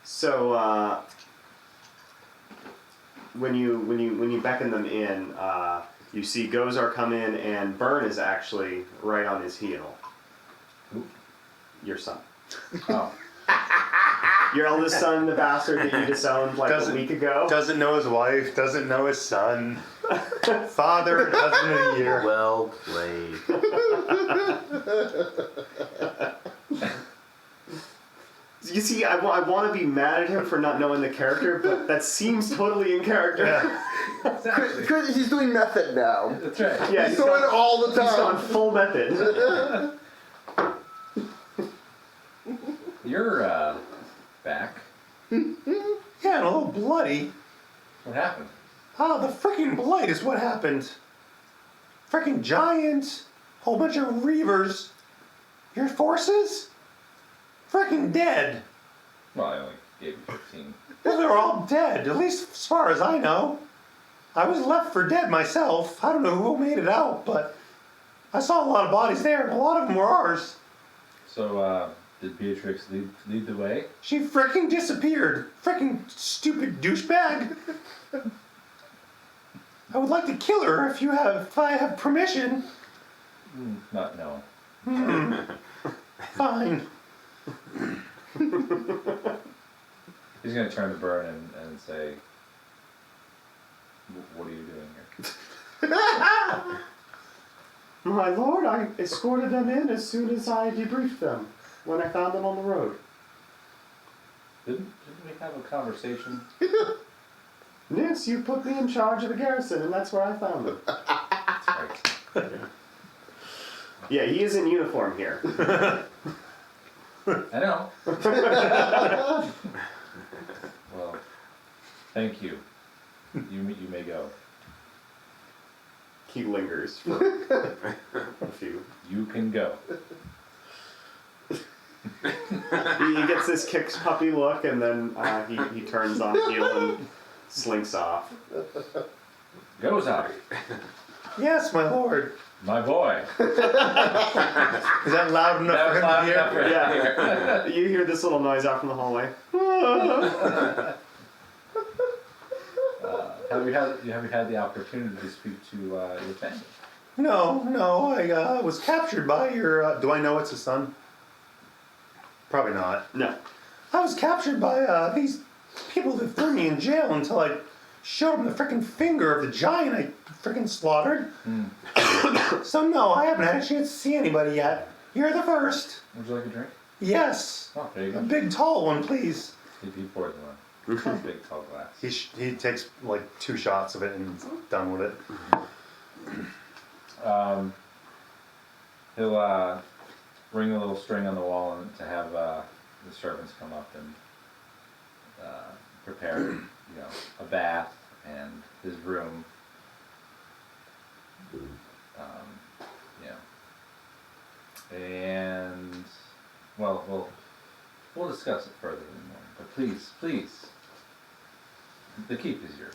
so when you beckon them in, you see Gozar come in, and Burn is actually right on his heel. Who? Your son. Oh. Your eldest son, the bastard that you disowned like a week ago. Doesn't know his wife, doesn't know his son. Father and husband of the year. Well played. You see, I want to be mad at him for not knowing the character, but that seems totally in character. Yeah. Exactly. Because he's doing method now. That's right. Yeah, He's doing it all the He's gone time. full method. You're back. Yeah, and a little bloody. What happened? Oh, the freaking blight is what happened. Freaking giant. Whole bunch of reavers. Your forces? Freaking dead. Well, I only gave you 15. Well, they're all dead, at least as far as I know. I was left for dead myself. I don't know who made it out, but I saw a lot of bodies there, and a lot of them were ours. So, did Beatrix lead the way? She freaking disappeared. Freaking stupid douchebag. I would like to kill her if I have permission. Not no. Fine. He's gonna turn to Burn and say, "What are you doing here?" My lord, I escorted them in as soon as I debriefed them when I found them on the road. Didn't we have a conversation? Yes, you put me in charge of the garrison, and that's where I found them. That's right. Yeah, he is in uniform here. I know. Well, thank you. You may go. He lingers for a few. You can go. He gets this kicks puppy look, and then he turns on heel and slinks off. Gozar, Yes, my lord. my boy. Is that loud enough That for was him loud to hear? enough for him. Yeah. You hear this little noise out from the hallway. Have you had the opportunity to speak to your family? No, I was captured by your, do I know it's a son? Probably not. No. I was captured by these people that threw me in jail until I showed them the freaking finger of the giant I freaking slaughtered. So no, I haven't had a chance to see anybody yet. You're the first. Would you like a drink? Yes. Oh, there you A go. big tall one, please. He pours one. Big tall glass. He takes like 2 shots of it and is done with it. He'll ring a little string on the wall and to have the servants come up and prepare, a bath and his room. And well, we'll discuss it further in the morning. But please, the keep is yours.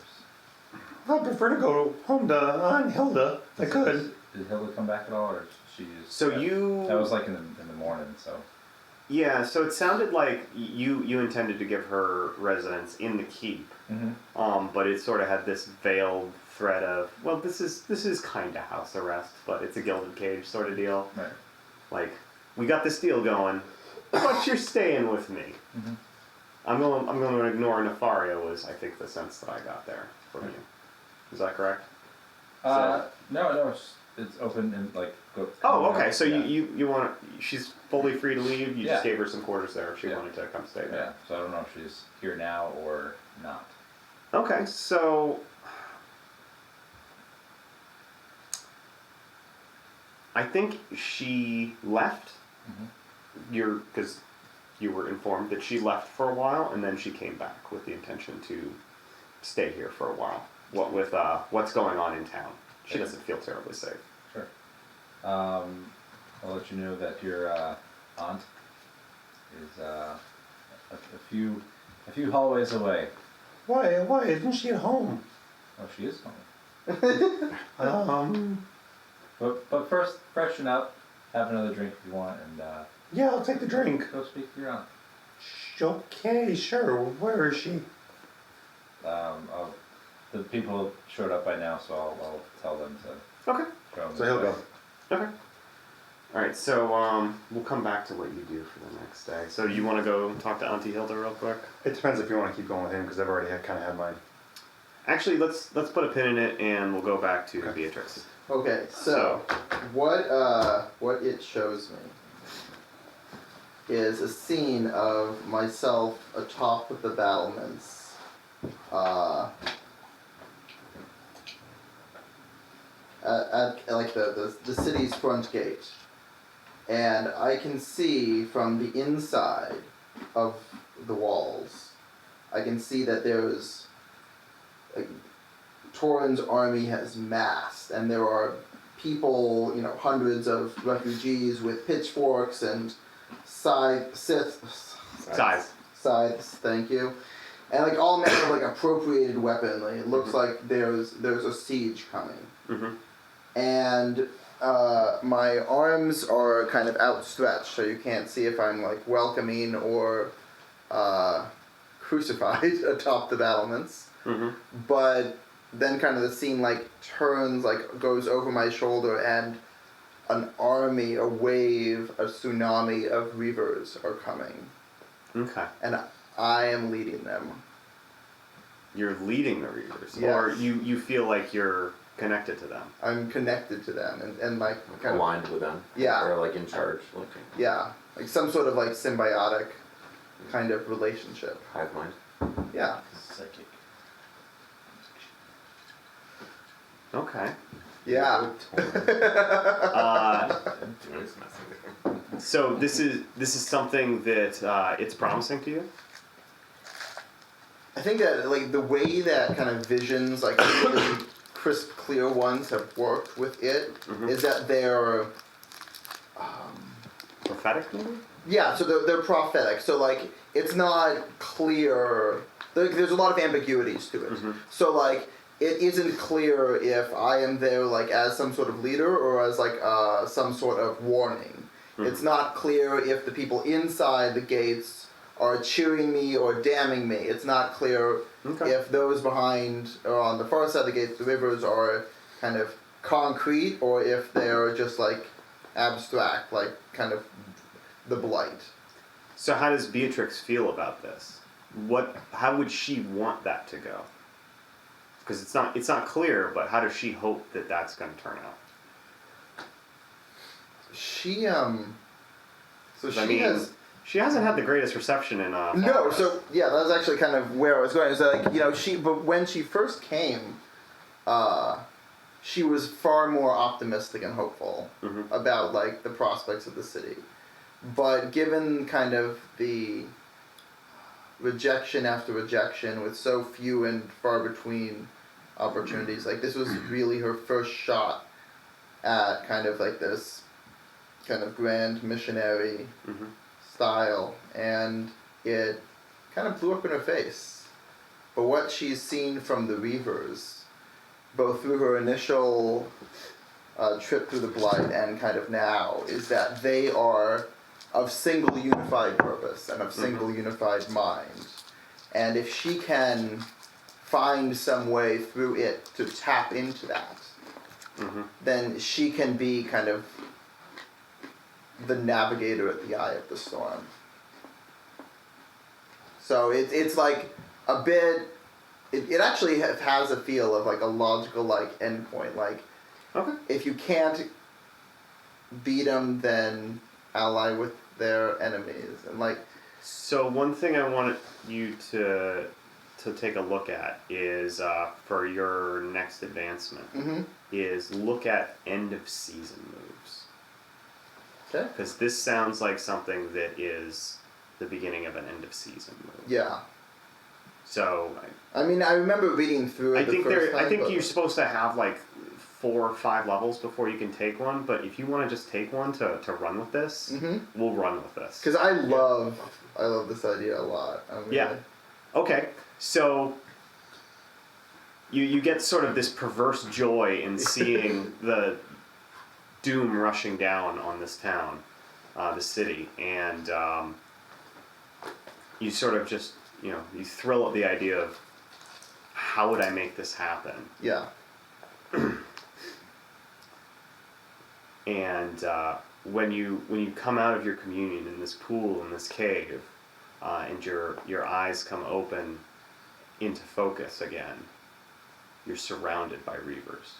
I'd prefer to go home to Aunt Hilda if I could. Did Hilda come back at all, or she just? So you... That was like in the morning, so. Yeah, so it sounded like you intended to give her residence in the keep, but it sort of had this veiled thread of, well, this is kind of house arrest, but it's a gilded cage sort of deal. Right. Like, we got this deal going, but you're staying with me. I'm going to ignore Nefaria was, I think, the sense that I got there from you. Is that correct? No, it's open and like. Oh, okay. So yeah. you want she's fully free to leave. You just Yeah. gave her some quarters there if she wanted to come stay there. Yeah. So I don't know if she's here now or not. Okay, so I think she left. Because you were informed that she left for a while and then she came back with the intention to stay here for a while. What with what's going on in town, she doesn't feel terribly safe. Sure. I'll let you know that your aunt is a few hallways away. Why isn't she at home? Oh, she is home. But first, freshen up, have another drink if you want, and Yeah, I'll take the drink. go speak to your aunt. Okay, sure. Where is she? The people showed up by now, so I'll tell them to Okay. show them. So he'll go. Okay. All right. So we'll come back to what you do for the next day. So you want to go talk to Auntie Hilda real quick? It depends if you want to keep going with him because I've already kind of had mine. Actually, let's put a pin in it and we'll go back to Beatrix. Okay, so what it shows me is a scene of myself atop of the battlements, at like the city's front gate, and I can see from the inside of the walls, I can see that there's like Torin's army has massed, and there are people, hundreds of refugees with pitchforks and scythes, thank you, and like all manner of like appropriated weaponry. It looks like there's a siege coming, and my arms are kind of outstretched, so you can't see if I'm like welcoming or crucified atop the battlements, but then kind of the scene like turns, like goes over my shoulder, and an army, a wave, a tsunami of reavers are coming. Okay. And I am leading them. You're leading the reavers, Yes. or you feel like you're connected to them. I'm connected to them and like kind Aligned with them. Yeah. Or like in charge. Like like some sort of like symbiotic kind of relationship. hive mind. Yeah. Psychic. Okay. Yeah. So this is something that it's promising to you. I think that like the way that kind of visions, like really crisp, clear ones, have worked with it is that they're Prophetic, maybe. yeah. So they're prophetic. So like it's not clear. There's a lot of ambiguities to it. So like it isn't clear if I am there like as some sort of leader or as like some sort of warning. It's not clear if the people inside the gates are cheering me or damning me. It's not clear if those behind or on the far side of the gates, the rivers, are kind of concrete or if they're just like abstract, like kind of the blight. So how does Beatrix feel about this? How would she want that to go? Because it's not clear, but how does she hope that that's going to turn out? She so she I mean, has. she hasn't had the greatest reception in No, so yeah, that was actually kind of where I was going. So like but when she first came, she was far more optimistic and hopeful about like the prospects of the city. But given kind of the rejection after rejection with so few and far between opportunities, like this was really her first shot at kind of like this kind of grand missionary style, and it kind of blew up in her face. But what she's seen from the Reavers, both through her initial trip through the Blight and kind of now, is that they are of single unified purpose and of single unified mind. And if she can find some way through it to tap into that, then she can be kind of the navigator at the eye of the storm. So it's like a bit, it actually has a feel of like a logical like endpoint. Like, if you can't beat them, then ally with their enemies. And like, So one thing I want you to take a look at is for your next advancement is look at end of season moves. okay. Because this sounds like something that is the beginning of an end of season move. Yeah. So I mean, I remember reading through it I the think first time, I think but- you're supposed to have like 4 or 5 levels before you can take one. But if you want to just take one to run with this, we'll run with this. Because I love this idea a lot. Yeah. Okay. So you get sort of this perverse joy in seeing the doom rushing down on this town, the city, and you sort of just, you thrill at the idea of how would I make this happen? Yeah. And when you come out of your communion in this pool in this cave, and your eyes come open into focus again, you're surrounded by reavers.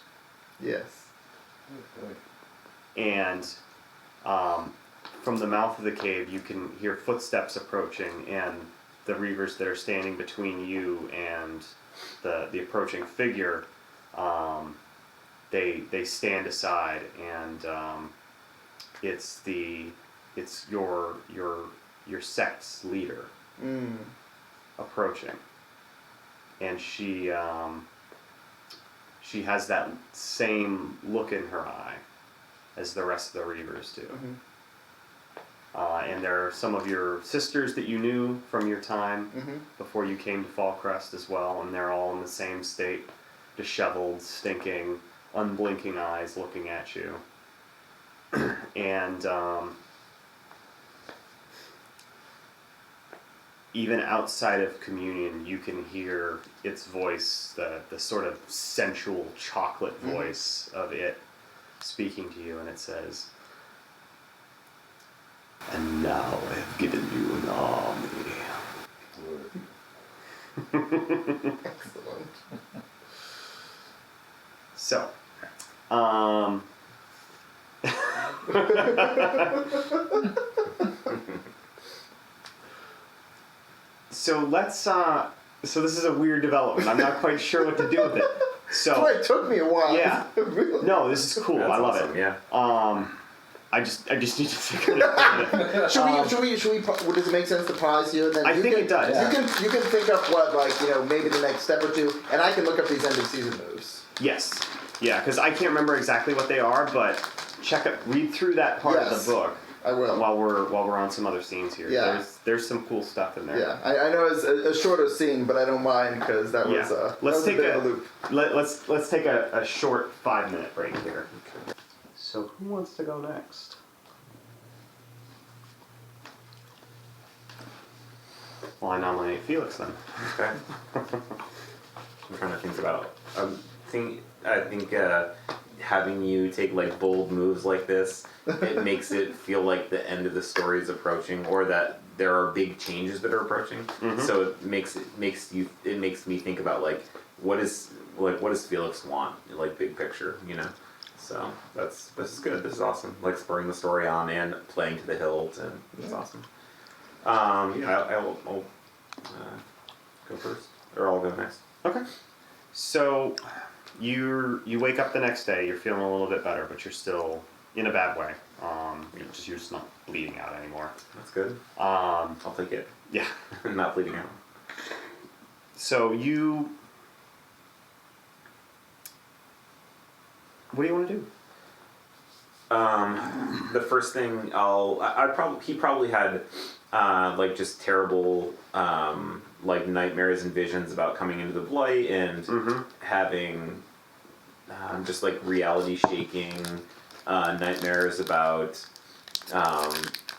Yes. And from the mouth of the cave, you can hear footsteps approaching, and the reavers that are standing between you and the approaching figure, they stand aside, and it's your sect's leader approaching, and she has that same look in her eye as the rest of the reavers do. And there are some of your sisters that you knew from your time before you came to Fallcrest as well, and they're all in the same state, disheveled, stinking, unblinking eyes looking at you. And even outside of communion, you can hear its voice, the sort of sensual chocolate voice of it speaking to you, and it says, "And now I have given you an army." Excellent. So, so let's, so this is a weird development. I'm not quite sure what to do with it. That's why So, it took me a while. Yeah. Really. no, this is cool. That's I love awesome, it. Yeah. I just need to figure it out. Should we, does it make sense to pause here? Then I you think can, it does. You can think up what, like, maybe the next step or two, and I can look up these end of season moves. Yes. Yeah, because I can't remember exactly what they are, but read through that part of Yes. the book. I will. While we're on some other scenes here. Yeah. There's some cool stuff in there. Yeah, I know it's a shorter scene, but I don't mind because that was Let's a take bit of a loop. Let's take a short 5-minute break here. So who wants to go next? Well, I nominate Felix then. Okay. I'm trying to think about. I think having you take like bold moves like this, it makes it feel like the end of the story is approaching, or that there are big changes that are approaching. So it makes me think about like what does Felix want, like big picture, So this is good. This is awesome. Like spurring the story on and playing to the hilt, and it's awesome. I'll go first, or I'll go next. Okay. So you wake up the next day. You're feeling a little bit better, but you're still in a bad way. You're just not bleeding out anymore. That's good. I'll take it. Yeah. Not bleeding out. So what do you want to do? The first thing he probably had like just terrible like nightmares and visions about coming into the blight and having just like reality shaking nightmares about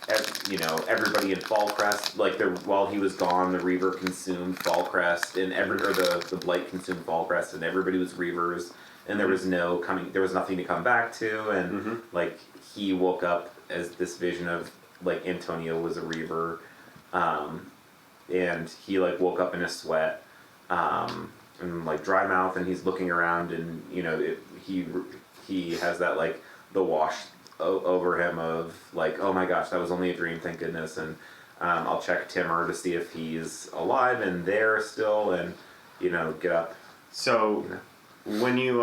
everybody in Fallcrest, like while he was gone, the Reaver consumed Fallcrest, and the Blight consumed Fallcrest, and everybody was Reavers, and there was nothing to come back to, and like he woke up as this vision of like Antonio was a Reaver, and he like woke up in a sweat, and like dry mouth, and he's looking around, and he has that like the wash over him of like, oh my gosh, that was only a dream, thank goodness. And I'll check Timur to see if he's alive and there still, and get up. So when you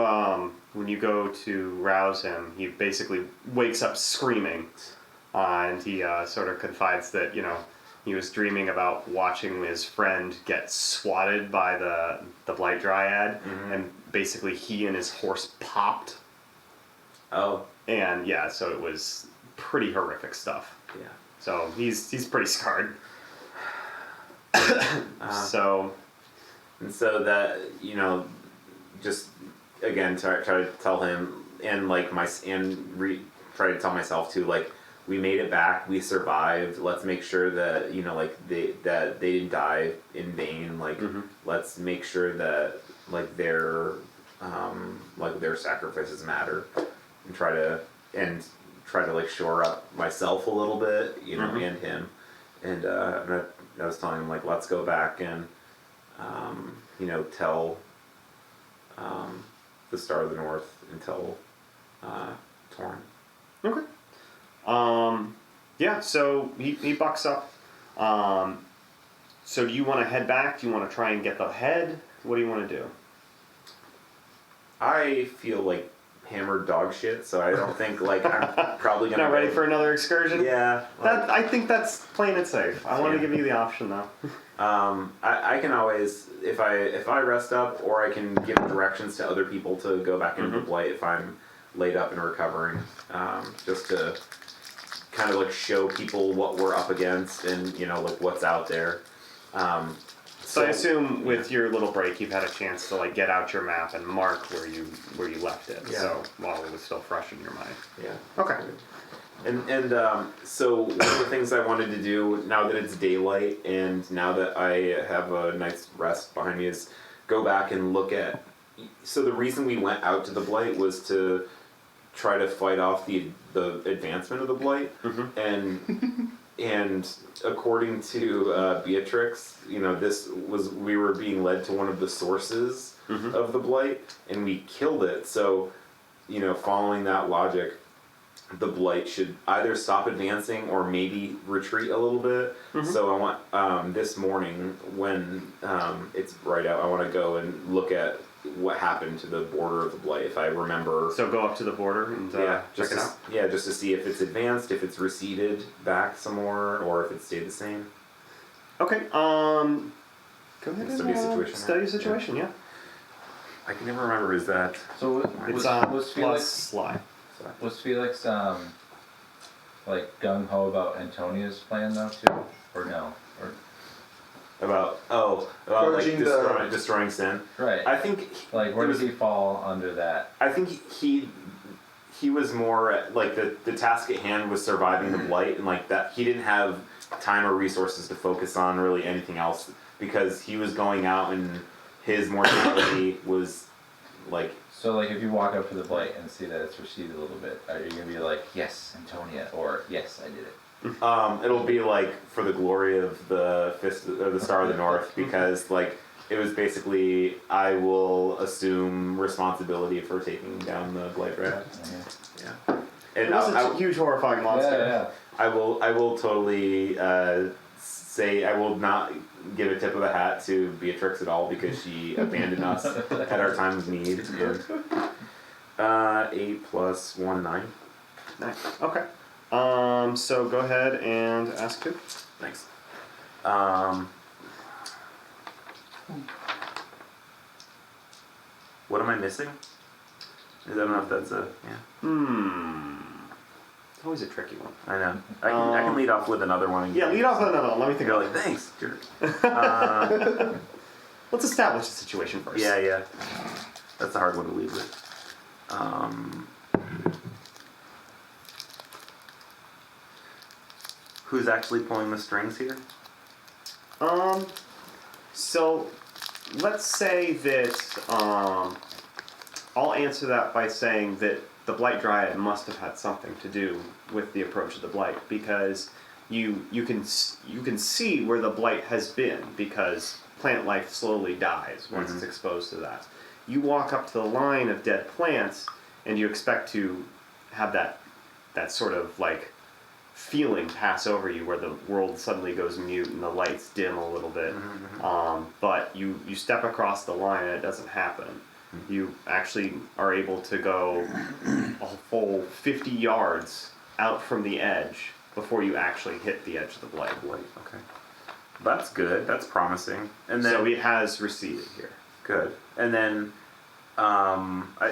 go to rouse him, he basically wakes up screaming, and he sort of confides that he was dreaming about watching his friend get swatted by the Blight Dryad, and basically he and his horse popped. Oh. And yeah, so it was pretty horrific stuff. Yeah. So he's pretty scarred. So. And so that just again try to tell him, and like try to tell myself too, like we made it back, we survived. Let's make sure that that they didn't die in vain. Like let's make sure that like their sacrifices matter. And try to like shore up myself a little bit, and him, and I was telling him like let's go back and tell the Star of the North and tell Torin. Okay. Yeah. So he bucks up. So do you want to head back? Do you want to try and get the head? What do you want to do? I feel like hammered dog shit, so I don't think like I'm probably gonna. Not ready for another excursion? Yeah. I think that's playing it safe. I want to give you the option though. I can always if I rest up, or I can give directions to other people to go back into the Blight if I'm laid up and recovering, just to kind of like show people what we're up against and like what's out there. So I assume with your little break, you've had a chance to like get out your map and mark where you left it. Yeah. So while it was still fresh in your mind. Yeah. Okay. And so one of the things I wanted to do now that it's daylight and now that I have a night's rest behind me is go back and look at. So the reason we went out to the Blight was to try to fight off the advancement of the Blight, and according to Beatrix, we were being led to one of the sources of the Blight, and we killed it. So, following that logic, the Blight should either stop advancing or maybe retreat a little bit. So I want this morning when it's bright out, I want to go and look at what happened to the border of the Blight, if I remember. So go up to the border and check it out? Yeah, just to see if it's advanced, if it's receded back some more, or if it stayed the same. Okay, go ahead and study the situation, situation, yeah. I can never remember, is that... So It's was plus Felix sly. was Felix like gung ho about Antonia's plan though too, or no? Or about like Purging destroying sin. right? I think like where does he fall under that? I think he was more like the task at hand was surviving the Blight, and like that he didn't have time or resources to focus on really anything else because he was going out and his mortality was like. So like if you walk up to the Blight and see that it's receded a little bit, are you gonna be like, yes, Antonia, or yes, I did it? It'll be like for the glory of the fist or the Star of the North, because like it was basically I will assume responsibility for taking down the Blight Rat. Yeah. And It was a huge horrifying monster. Yeah. I will totally say I will not give a tip of the hat to Beatrix at all because she abandoned us at our time of need. And, 8 + 1, 9. Nice. Okay. So go ahead and ask two. Thanks. What am I missing? I don't know if that's a It's always a tricky one. I know. I can lead off with another one. Yeah, lead off with another one. Let me think Go about like it. thanks, jerk. Let's establish the situation first. Yeah. That's a hard one to lead with. who's actually pulling the strings here? So let's say that I'll answer that by saying that the Blight Dryad must have had something to do with the approach of the Blight, because you can see where the Blight has been, because plant life slowly dies once it's exposed to that. You walk up to the line of dead plants, and you expect to have that sort of like feeling pass over you, where the world suddenly goes mute and the lights dim a little bit. But you step across the line and it doesn't happen. You actually are able to go a full 50 yards out from the edge before you actually hit the edge of the Blight. Okay. That's good. That's promising. And then So it has receded here. good. And then,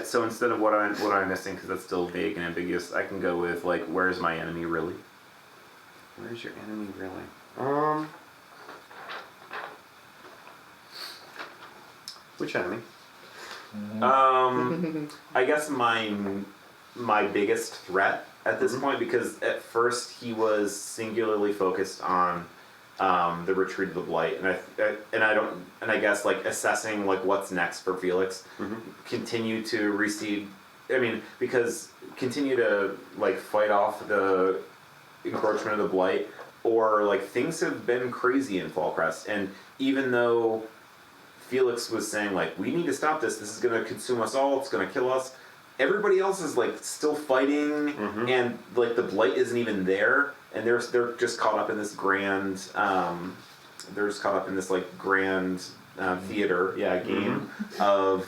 so instead of what I'm missing, because that's still vague and ambiguous, I can go with like, where's my enemy really? Where's your enemy really? Which enemy? I guess my biggest threat at this point, because at first he was singularly focused on the retreat of the Blight, and I guess like assessing like what's next for Felix, continue to recede. I mean, because continue to like fight off the encroachment of the Blight, or like things have been crazy in Fallcrest, and even though Felix was saying like, we need to stop this is going to consume us all, it's going to kill us, everybody else is like still fighting, and like the Blight isn't even there, and they're just caught up in this grand theater game of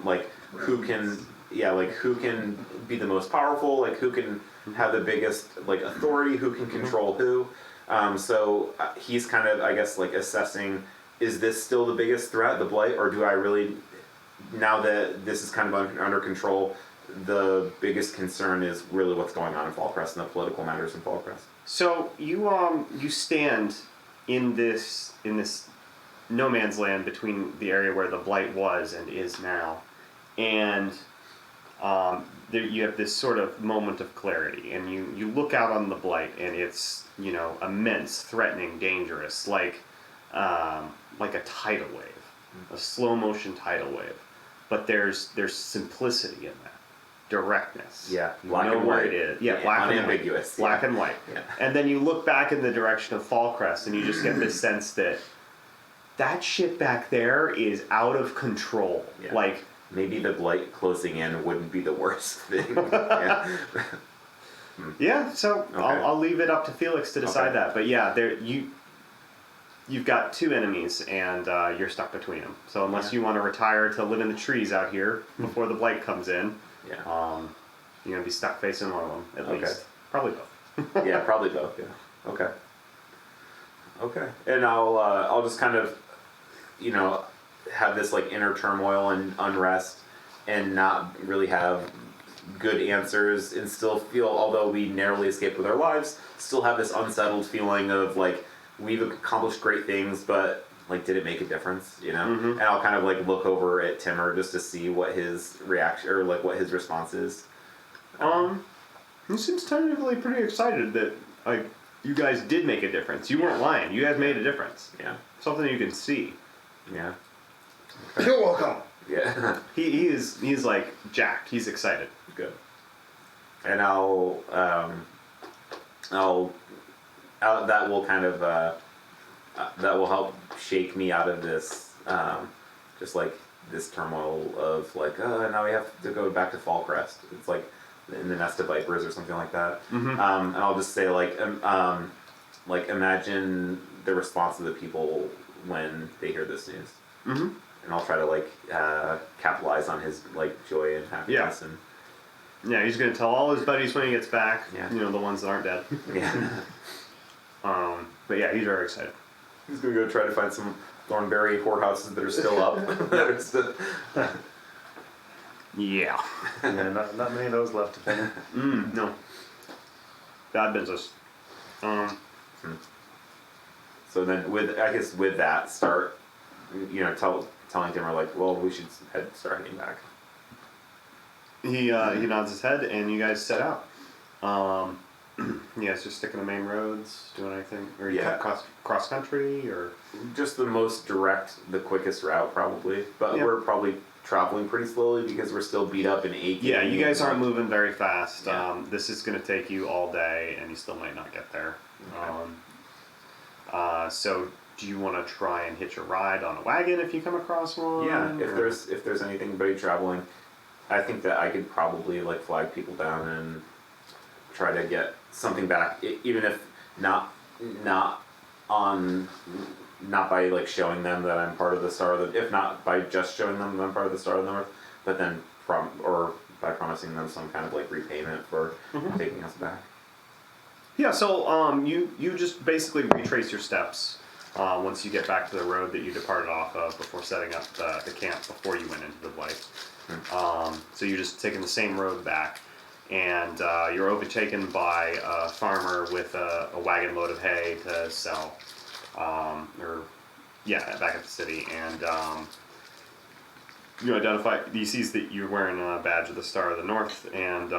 like who can be the most powerful, like who can have the biggest like authority, who can control who. So he's kind of, I guess, like assessing, is this still the biggest threat, the Blight, or do I really, now that this is kind of under control, the biggest concern is really what's going on in Fallcrest and the political matters in Fallcrest? So you stand in this no man's land between the area where the Blight was and is now, and there you have this sort of moment of clarity, and you look out on the Blight, and it's immense, threatening, dangerous, like a tidal wave, a slow motion tidal wave, but there's simplicity in that, directness. Yeah, You black know and where white. it is. Yeah, black and white. Unambiguous. Black and white. Yeah. And then you look back in the direction of Fallcrest, and you just get this sense that shit back there is out of control. Yeah. Like, maybe the Blight closing in wouldn't be the worst thing. Yeah. yeah. So Okay. I'll leave it up to Felix to decide Okay. that. But yeah, you've got two enemies, and you're stuck between them. So unless you want to retire to live in the trees out here before the Blight comes in, Yeah. you're gonna be stuck facing one of them at Okay. least. Probably both. Yeah, probably both. Yeah. Okay. Okay. And I'll just kind of, have this like inner turmoil and unrest, and not really have good answers, and still feel, although we narrowly escaped with our lives, still have this unsettled feeling of like, we've accomplished great things, but like, did it make a difference? And I'll kind of like look over at Timur just to see what his reaction, or like what his response is. He seems tentatively pretty excited that like you guys did make a difference. You weren't lying. You guys made a difference. Yeah. Something you can see. Yeah. You're welcome. Yeah. He's like jacked. He's excited. Good. And I'll that will kind of that will help shake me out of this just like this turmoil of like, now we have to go back to Fallcrest. It's like in the Nest of Vipers or something like that. And I'll just say like imagine the response of the people when they hear this news. And I'll try to like capitalize on his like joy and happiness. Yeah. And Yeah, he's gonna tell all his buddies when he gets back. Yeah. The ones that aren't dead. yeah. But yeah, he's very excited. He's gonna go try to find some Thornberry whorehouses that are still up. That are still... Yeah. Yeah, not many of those left to pay. No. Bad business. So then, with that, start, telling Timur like, well, we should start heading back. He nods his head, and you guys set out. You guys just sticking to main roads, doing anything, or you Yeah. cross country, or Just the most direct, the quickest route probably. But Yeah. we're probably traveling pretty slowly because we're still beat up and aching. yeah, you guys aren't moving very fast. Yeah. This is going to take you all day, and you still might not get there. So do you want to try and hitch a ride on a wagon if you come across one? Yeah, if or- there's anybody traveling, I think that I could probably like flag people down and try to get something back, even if not by like showing them that I'm part of the Star of the, if not by just showing them that I'm part of the Star of the North, but then by promising them some kind of like repayment for taking us back. Yeah, so you just basically retrace your steps once you get back to the road that you departed off of before setting up the camp before you went into the blight. So you're just taking the same road back, and you're overtaken by a farmer with a wagon load of hay to sell, back at the city, and he sees that you're wearing a badge of the Star of the North, and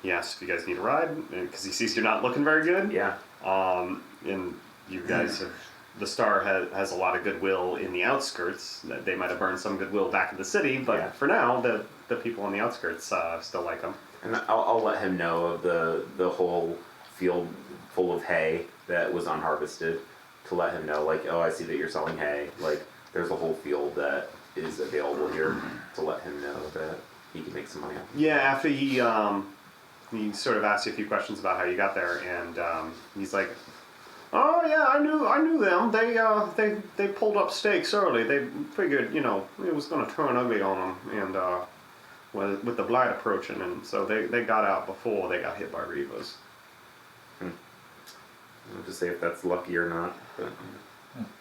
he asks if you guys need a ride, because he sees you're not looking very good. Yeah. And you guys have, the Star has a lot of goodwill in the outskirts. They might have burned some goodwill back in the city, but Yeah. for now, the people on the outskirts still like them. And I'll let him know of the whole field full of hay that was unharvested, to let him know, like, oh, I see that you're selling hay. Like, there's a whole field that is available here, to let him know that he can make some money off. Yeah, after he sort of asks you a few questions about how you got there, and he's like, "Oh yeah, I knew them. They pulled up stakes early. They figured, it was going to turn ugly on them, and with the blight approaching, and so they got out before they got hit by reavers." I'll just say if that's lucky or not. But,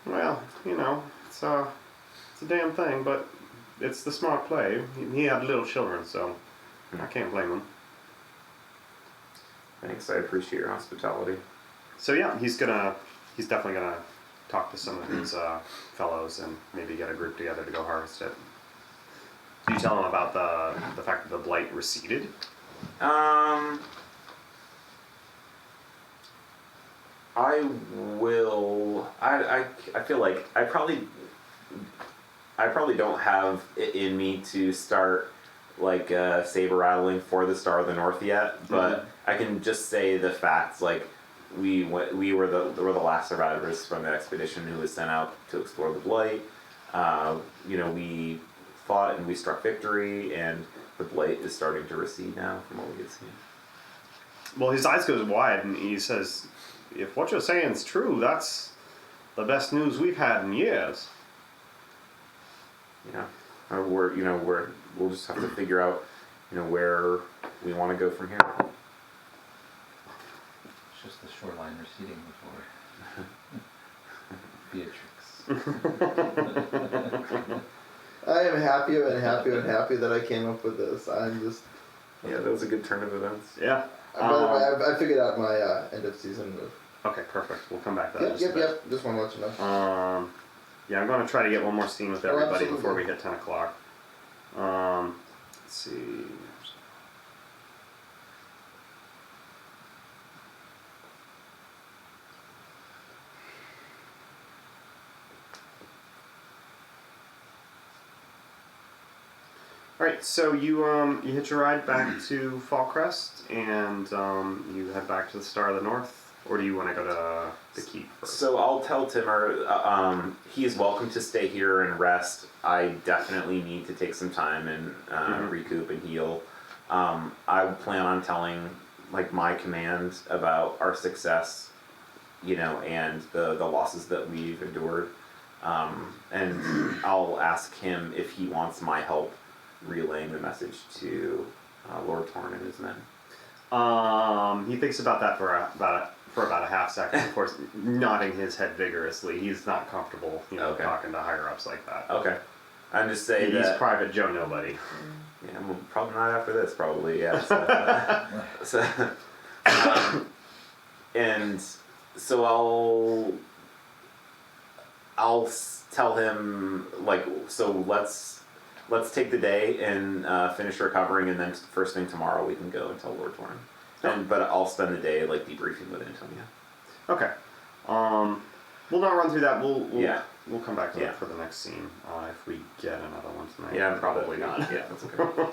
Well, it's a damn thing, but it's the smart play. He had little children, so I can't blame him. thanks, I appreciate your hospitality. So yeah, he's definitely gonna talk to some of his fellows and maybe get a group together to go harvest it. Do you tell him about the fact that the blight receded? I will. I feel like I probably don't have it in me to start like saber rattling for the Star of the North yet, but I can just say the facts. Like we were the last survivors from the expedition who was sent out to explore the blight. We fought and we struck victory, and the blight is starting to recede now from what we can see. Well, his eyes go wide, and he says, "If what you're saying is true, that's the best news we've had in years." Yeah, we'll just have to figure out, where we want to go from here. It's just the shoreline receding before Beatrix. I am happier and happier and happy that I came up with this. I'm just. Yeah, that was a good turn of events. Yeah. I figured out my end of season move. Okay, perfect. We'll come back to that. in Yep, just a bit. Just want to let you know. Yeah, I'm going to try to get one more scene with Oh, everybody absolutely. before we hit 10 o'clock. Let's see. Alright, so you hitch a ride back to Fallcrest, and you head back to the Star of the North, or do you want to go to the keep first? So I'll tell Timur he is welcome to stay here and rest. I definitely need to take some time and recoup and heal. I plan on telling my command about our success, and the losses that we've endured. And I'll ask him if he wants my help relaying the message to Lord Torin and his men. He thinks about that for about a half second, of course, nodding his head vigorously. He's not comfortable, Okay. talking to higher ups like that. Okay. I'm just saying He's that. Private Joe Nobody. Yeah, well, probably not after this. Probably, yeah. And so I'll tell him so let's take the day and finish recovering, and then first thing tomorrow we can go and tell Lord Torin. But I'll spend the day like debriefing with Antonia. Okay. We'll not run through that. Yeah. We'll come back to Yeah. it for the next scene if we get another one tonight. Yeah, probably not. Yeah, that's okay. That's All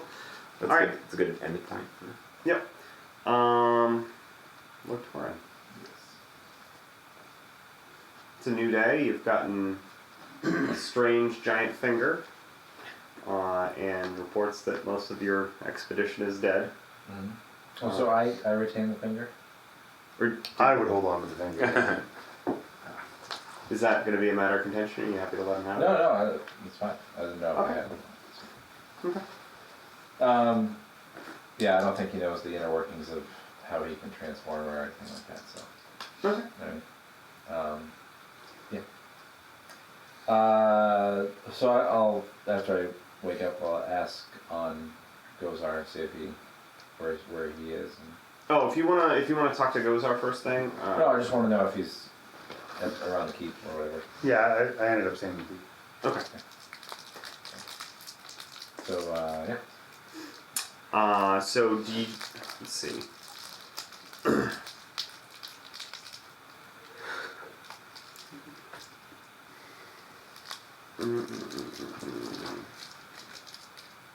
good. right. It's a good end point. Yep. Lord Torin. It's a new day. You've gotten a strange giant finger, and reports that most of your expedition is dead. Oh, so I retain the finger? Or I would hold on to the finger. is that going to be a matter of contention? Are you happy to let him have it? No, it's fine. I didn't know if I Okay. had it. Okay. Yeah, I don't think he knows the inner workings of how he can transform or anything like that, so. Okay. Yeah. So I'll, after I wake up, I'll ask on Gozar, see if he, where he is. And, Oh, if you wanna talk to Gozar first thing. no, I just want to know if he's around the keep or whatever. Yeah, I ended up saying Okay. So, yeah. So do you, let's see.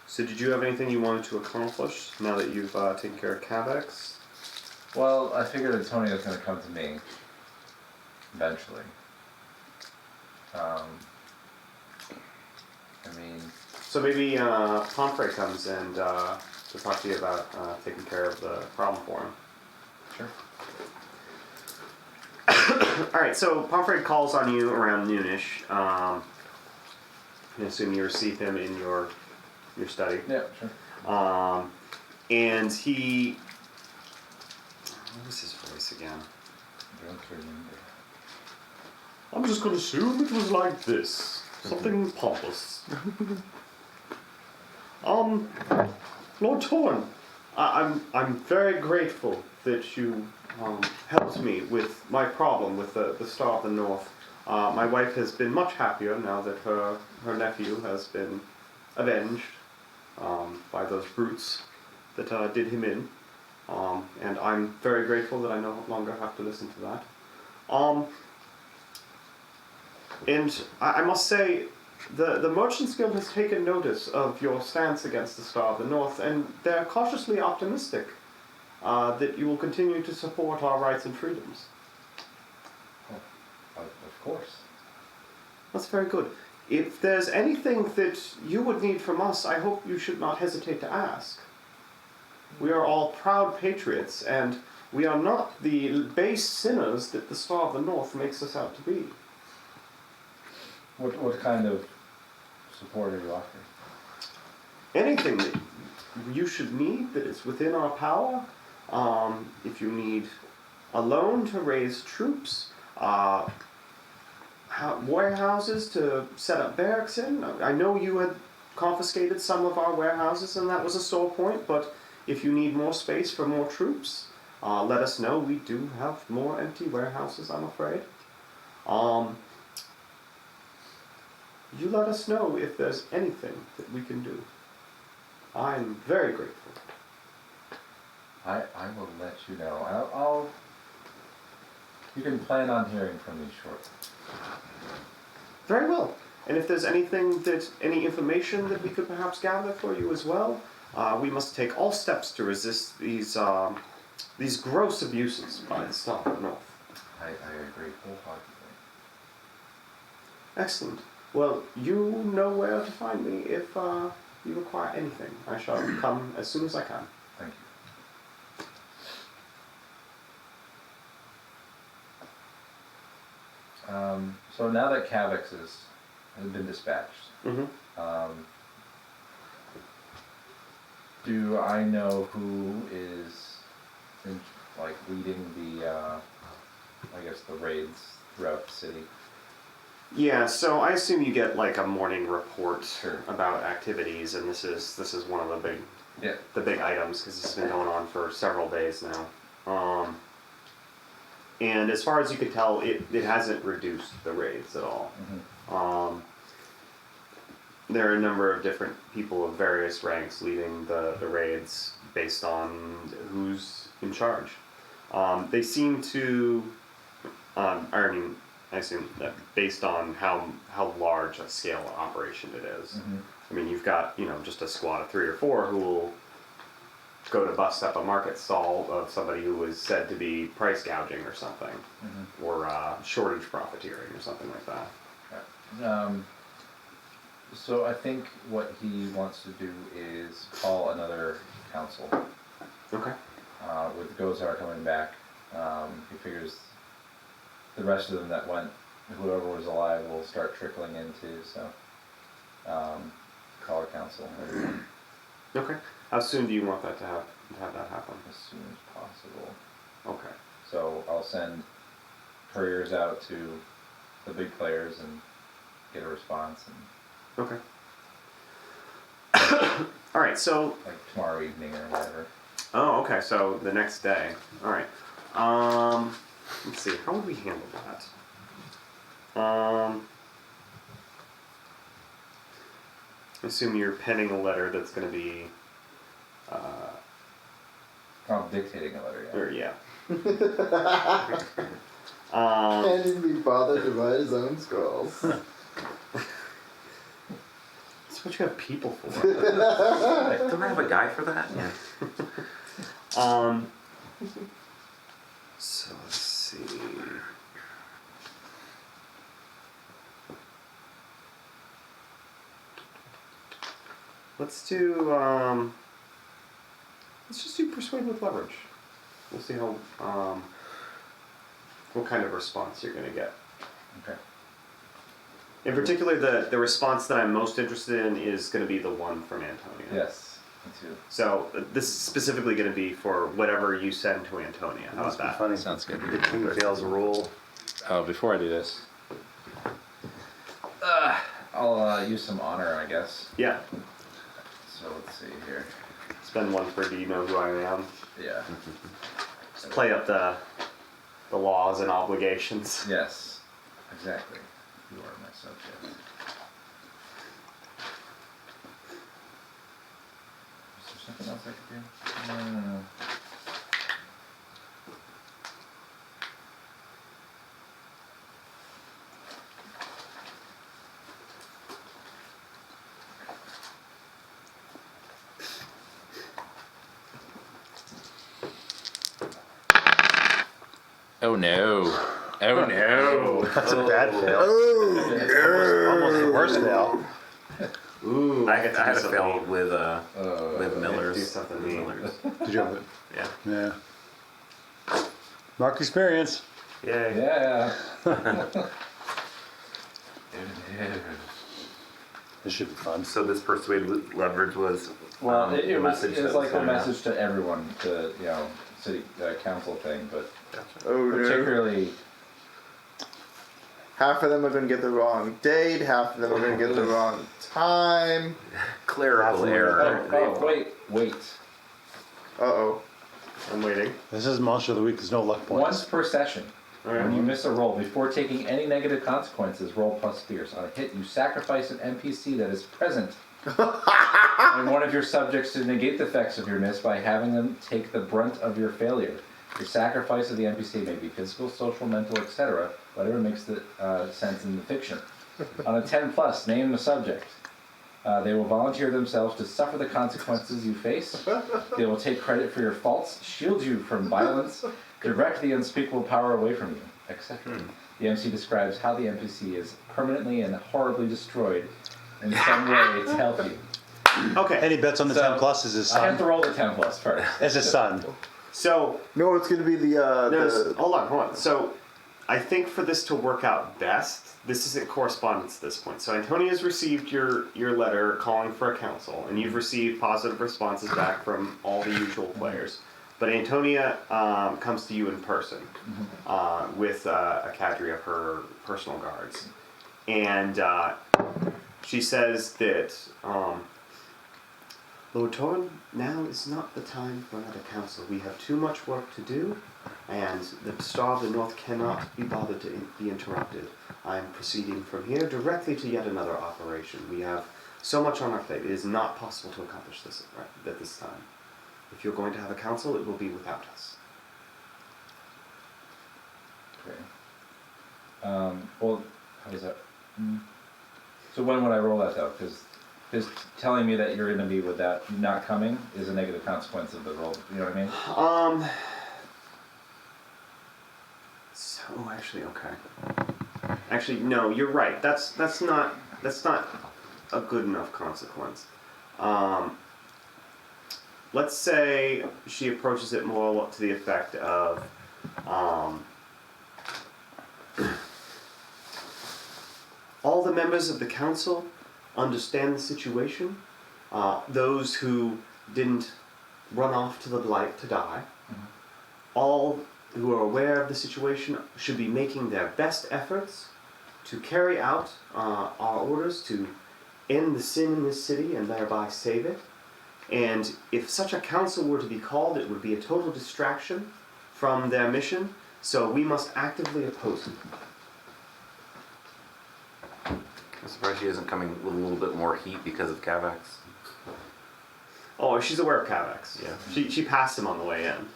So did you have anything you wanted to accomplish now that you've taken care of Cavex? Well, I figured Antonio's going to come to me eventually. I mean, So maybe Pomfrey comes and to talk to you about taking care of the problem for him. sure. All right, so Pomfrey calls on you around noonish. I assume you receive him in your study. Yeah, sure. And he, what was his voice again? Don't remember. I'm just gonna assume it was like this, something pompous. Lord Torin, I'm very grateful that you helped me with my problem with the Star of the North. My wife has been much happier now that her nephew has been avenged by those brutes that did him in. And I'm very grateful that I no longer have to listen to that. And I must say, the Merchants Guild has taken notice of your stance against the Star of the North, and they're cautiously optimistic that you will continue to support our rights and freedoms. Of course. That's very good. If there's anything that you would need from us, I hope you should not hesitate to ask. We are all proud patriots, and we are not the base sinners that the Star of the North makes us out to be. What kind of support are you offering? Anything that you should need that is within our power. If you need a loan to raise troops, warehouses to set up barracks in. I know you had confiscated some of our warehouses, and that was a sore point, but if you need more space for more troops, let us know. We do have more empty warehouses, I'm afraid. You let us know if there's anything that we can do. I'm very grateful. I will let you know. I'll you can plan on hearing from me shortly. Very well. And if there's anything any information that we could perhaps gather for you as well, we must take all steps to resist these gross abuses by the Star of the North. I agree wholeheartedly. Excellent. Well, you know where to find me if you require anything. I shall come as soon as I can. Thank you. So now that Cavex has been dispatched, Mm-hmm. do I know who is leading the I guess the raids throughout the city? Yeah, so I assume you get like a morning report Sure. about activities, and this is one of the big items because this has been going on for several days now. And as far as you could tell, it hasn't reduced the raids at all. Mm-hmm. There are a number of different people of various ranks leading the raids based on who's in charge. They seem to, I mean, I assume that based on how large a scale operation it is. Mm-hmm. I mean, you've got, just a squad of 3 or 4 who will go to bust up a market stall of somebody who was said to be price gouging or something, or shortage profiteering or something like that. So I think what he wants to do is call another council. Okay. With Gozar coming back, he figures the rest of them that went, whoever was alive, will start trickling into. So call a council Okay. How soon do you want that to have that happen? as soon as possible. Okay. So I'll send couriers out to the big players and get a response, and Okay. All right. So. like tomorrow evening or whatever. Oh, okay. So the next day. All right. Let's see. How would we handle that? I assume you're penning a letter that's going to be. I'm dictating a letter, yeah. Or yeah. Can't even be bothered to write his own scrolls. That's what you have people for. Don't I have a guy for that? Yeah. So let's see. Let's do. Let's just do persuade with leverage. We'll see how. What kind of response you're gonna get. Okay. In particular, the response that I'm most interested in is going to be the one from Antonia. Yes, me too. So this is specifically going to be for whatever you send to Antonia. How about that? Funny. Sounds good. The king fails a roll. Oh, before I do this, I'll use some honor, I guess. Yeah. So let's see here. Spend one for do you know who I am? Yeah. Just play up the laws and obligations. Yes, exactly. You are my subject. Is there something else I could do? No. oh no, oh no. That's a bad fail. Oh, Almost the worst fail. Ooh, I had to to fail with do Miller's. something With neat. Miller's. Did you have it? Yeah. Yeah. Mark experience. Yay. Yeah. This should be fun. So this persuade with leverage was Well, the it was message that like a going out. message to everyone, to city council thing, but oh no. particularly Half of them are going to get the wrong date, half of them are going to get the wrong time. Clerical error. wait. Uh-oh. I'm waiting. This is Monster of the Week. There's no luck points. Once per session, when you miss a roll, before taking any negative consequences, roll plus fierce. On a hit, you sacrifice an NPC that is present and one of your subjects to negate the effects of your miss by having them take the brunt of your failure. Your sacrifice of the NPC may be physical, social, mental, etc., whatever makes the sense in the fiction. On a 10 plus, name the subject. They will volunteer themselves to suffer the consequences you face. They will take credit for your faults, shield you from violence, direct the unspeakable power away from you, etc. The MC describes how the NPC is permanently and horribly destroyed in some way to help you. Okay. Any bets on the So, 10 plus is his I have to son. roll the 10 plus first. It's his son. So No, it's going to be the hold on. So I think for this to work out best, this isn't correspondence at this point. So Antonia's received your letter calling for a council, and you've received positive responses back from all the usual players. But Antonia comes to you in person with a cadre of her personal guards, and she says that Lord Torin, now is not the time for another council. We have too much work to do, and the Star of the North cannot be bothered to be interrupted. I am proceeding from here directly to yet another operation. We have so much on our plate. It is not possible to accomplish this at this time. if you're going to have a council, it will be without us. Okay. Well, how does that? So when would I roll that though? Because telling me that you're going to be without not coming is a negative consequence of the roll. You know what I mean? So actually, okay. Actually, no, you're right. That's not a good enough consequence. Let's say she approaches it more to the effect of, all the members of the council understand the situation. Those who didn't run off to the light to die. All who are aware of the situation should be making their best efforts to carry out our orders to end the sin in this city and thereby save it. And if such a council were to be called, it would be a total distraction from their mission, so we must actively oppose it. I'm surprised she isn't coming with a little bit more heat because of Cavax. Oh, she's aware of Cavax. Yeah. She passed him on the way in.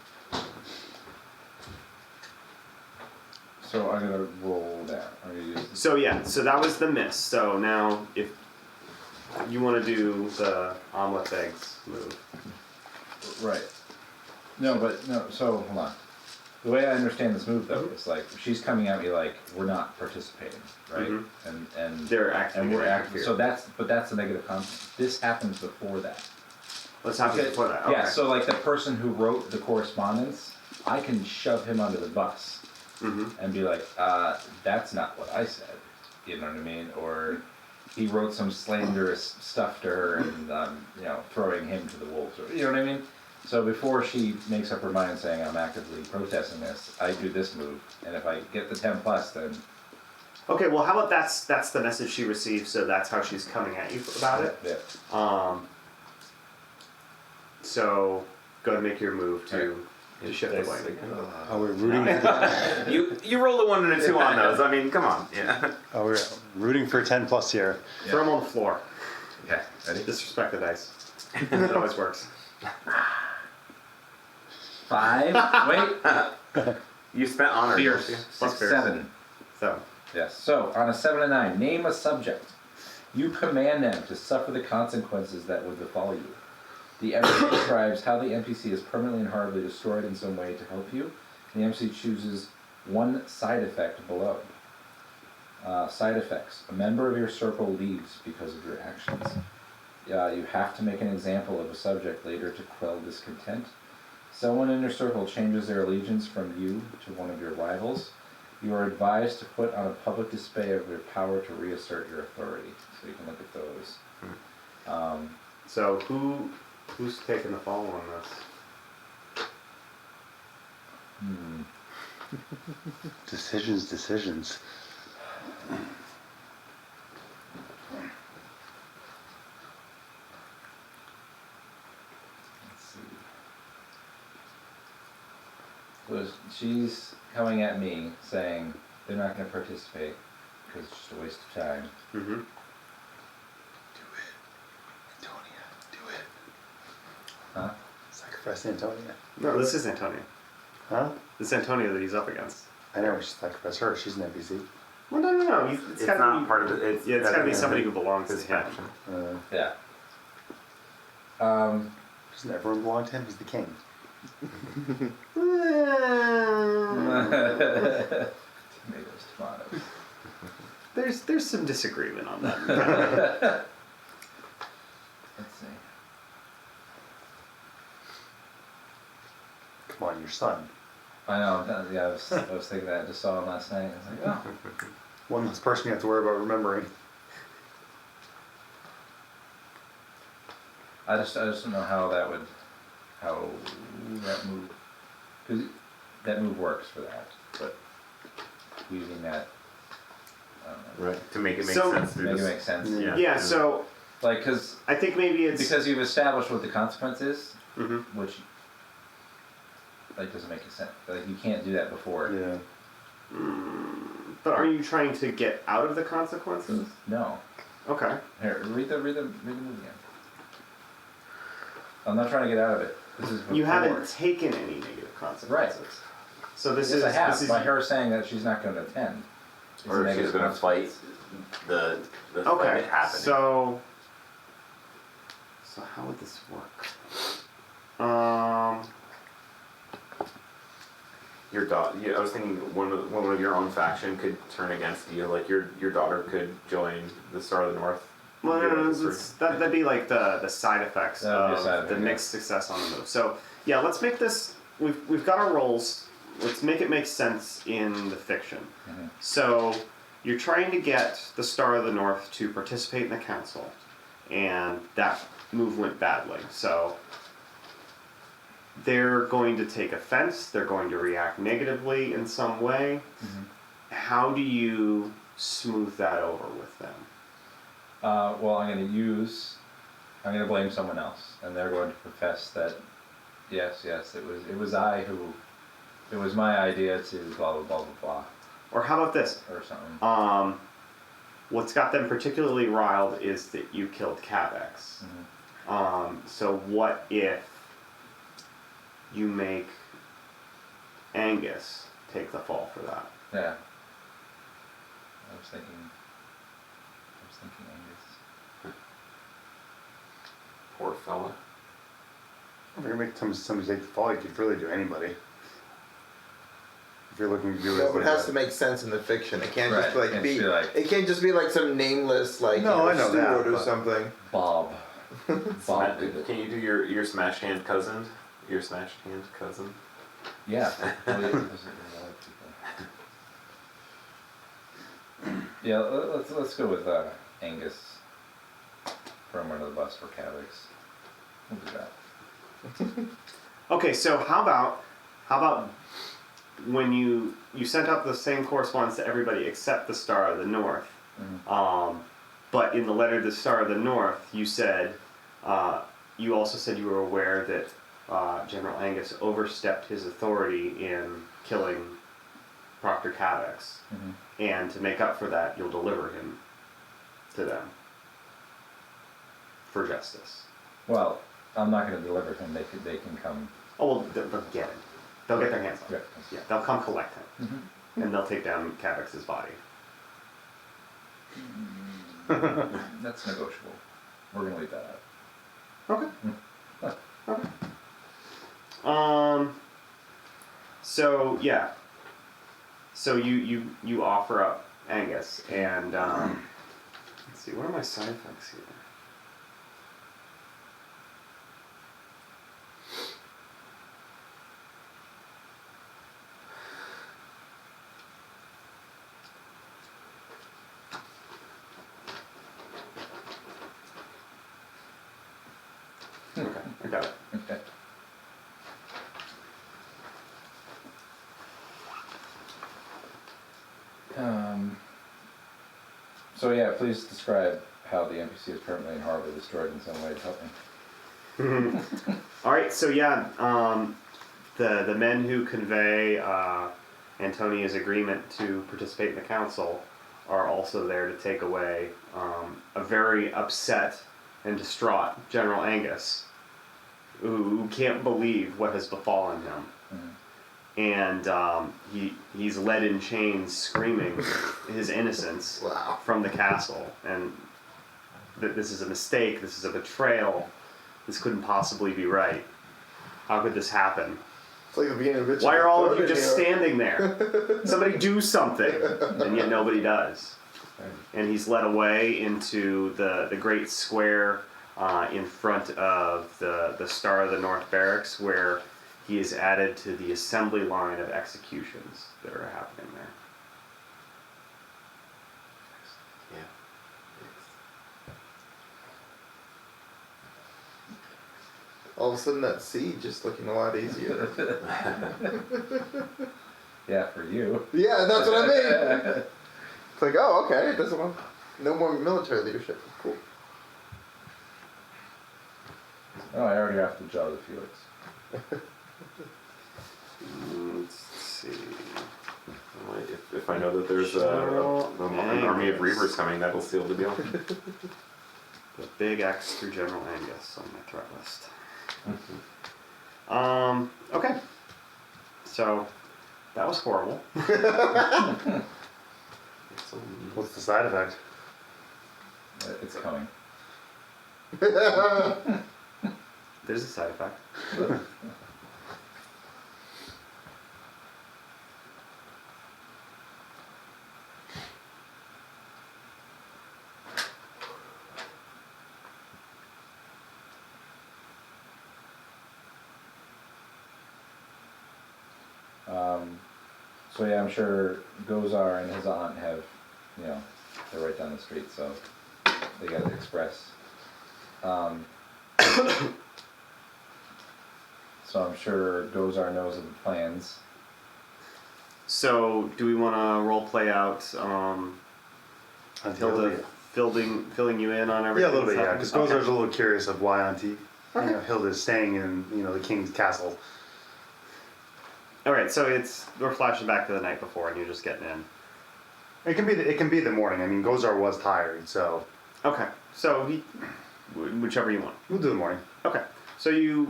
So I'm gonna roll that. I'm gonna use So yeah, so that was the miss. So now if you want to do the omelet eggs move. right. No, but no. So hold on. The way I understand this move though is like she's coming at me like we're not participating, right? Mhm. And They're acting. and we're acting. here. So that's a negative consequence. This happens before that. Let's have it before that. Okay. Yeah. So like the person who wrote the correspondence, I can shove him under the bus. And be like, that's not what I said. You know what I mean? Or he wrote some slanderous stuff to her and, you know, throwing him to the wolves. Or, you know what I mean? So before she makes up her mind saying, I'm actively protesting this, I do this move. And if I get the 10 plus, then... Okay, well, how about that's the message she received, so that's how she's coming at you about it. Yeah. So go ahead and make your move to shift the blame. Oh, we're rooting. You rolled a 1 and a 2 on those. I mean, come on. Yeah. Oh, we're rooting for 10 plus here. Throw him on the floor. Okay, ready? Disrespect the dice. It always works. 5. Wait. You spent honor. Fierce. didn't you? Plus fierce. 7. So, Yes. So, on a 7 and 9, name a subject. You command them to suffer the consequences that would befall you. The MC describes how the NPC is permanently and horribly destroyed in some way to help you. The MC chooses one side effect below. Side effects. A member of your circle leaves because of your actions. You have to make an example of a subject later to quell discontent. Someone in your circle changes their allegiance from you to one of your rivals. You are advised to put on a public display of your power to reassert your authority. So you can look at those. so who's taking the fall on this? Decisions. So she's coming at me saying they're not going to participate because it's just a waste of time. Mm-hmm. Antonia, do it. Huh? Sacrifice Antonia. No, this is Antonia. Huh? This is Antonia that he's up against. I know we should sacrifice her. She's an NPC. Well, no. It's gotta not be, part of it. Yeah, it's got to be somebody who belongs to his him. faction. Yeah. Doesn't everyone belong to him? He's the king. Tomatoes. There's some disagreement on that. Let's see. Come on, your son. I know. Yeah, I was thinking that. I just saw him last night. I was like, oh. One less person you have to worry about remembering. I just don't know how that move, because that move works for that, but using that, I don't know. Right. To make it make So- sense. Make it make sense. Yeah. Yeah, so Like, because I think maybe it's you've established what the consequence is, Mhm. which like doesn't make sense. Like you can't do that before. Yeah. But are you trying to get out of the consequences? No. Okay. Here, read the move again. I'm not trying to get out of it. This is You before. haven't taken any negative consequences. So this Yes, is I have. this is By her saying that she's not going to attend. It's a Or she's negative gonna fight consequence. the fight okay. that happened. So how would this work? Your daughter. Yeah, I was thinking one of your own faction could turn against you. Like your daughter could join the Star of the North. Well, Yeah, no, that's that'd be like the side effects That would be a of side the effect, mixed success on the move. So yeah, let's make this. We've got our roles. Let's make it make sense in the fiction. Mhm. So you're trying to get the Star of the North to participate in the council, and that move went badly. So they're going to take offense. They're going to react negatively in some way. Mhm. How do you smooth that over with them? Well, I'm going to blame someone else, and they're going to profess that, yes, it was it was my idea to blah blah blah blah blah, Or how about this? or something. What's got them particularly riled is that you killed Cavex. So what if you make Angus take the fall for that? Yeah. I was thinking Angus. Poor fella. If you're gonna make somebody take the fall, you could really do anybody. If you're looking to do No, it, but it has to make sense in the fiction. It can't just Right, like can't be like- it can't just be like some nameless like No, I know that, steward or but- something. Bob. Bob did it. Can you do your smash hand cousin? Your smash hand cousin. Yeah. Well, yeah, because there's a lot of people. Yeah, let's go with Angus throwing under the bus for Cavex. We'll do that. Okay, so how about when you sent out the same correspondence to everybody except the Star of the North, but in the letter to the Star of the North, you said you also said you were aware that General Angus overstepped his authority in killing Proctor Cavex, and to make up for that, you'll deliver him to them for justice. Well, I'm not going to deliver him. They can come. Oh well, they'll get him. They'll get their hands on him. Yeah. Yeah, they'll come collect him, and they'll take down Cavex's body. That's negotiable. We're going to leave that out. Okay. Okay. So yeah. So you offer up Angus, and let's see, what are my side effects here? Okay, I got it. Okay. So yeah, please describe how the NPC is permanently and horribly destroyed in some way to help me. All right, so yeah, the men who convey Antonia's agreement to participate in the council are also there to take away a very upset and distraught General Angus, who can't believe what has befallen him. And he's led in chains screaming his innocence Wow. from the castle, and that this is a mistake, this is a betrayal, this couldn't possibly be right. How could this happen? It's like the beginning of Richard Why are all of you III just here. standing there? Somebody do something, and yet nobody does. And he's led away into the great square in front of the Star of the North barracks, where he is added to the assembly line of executions that are happening there. Yeah. All of a sudden that siege is looking a lot easier. Yeah, for you. Yeah, that's what I mean. It's like, oh, okay, it doesn't want no more military leadership. Cool. Oh, I already offered the job to Felix. Let's see. Well, if I know that there's an army of Reavers coming, that'll seal the deal. The big X through General Angus on my threat list. Okay. So, that was horrible. What's the side effect? It's coming. There's a side effect. So yeah, I'm sure Gozar and his aunt have, they're right down the street, so they got the express. So I'm sure Gozar knows of the plans. So, do we want to role play out Hilda filling you in on Yeah, everything? a little bit, yeah. that's Because happening? Gozar's a little curious of why Auntie Hilda's staying in, the king's castle. All right, so we're flashing back to the night before, and you're just getting in. It can be the morning. I mean, Gozar was tired, so Okay, so whichever you want. we'll do the morning. Okay, so you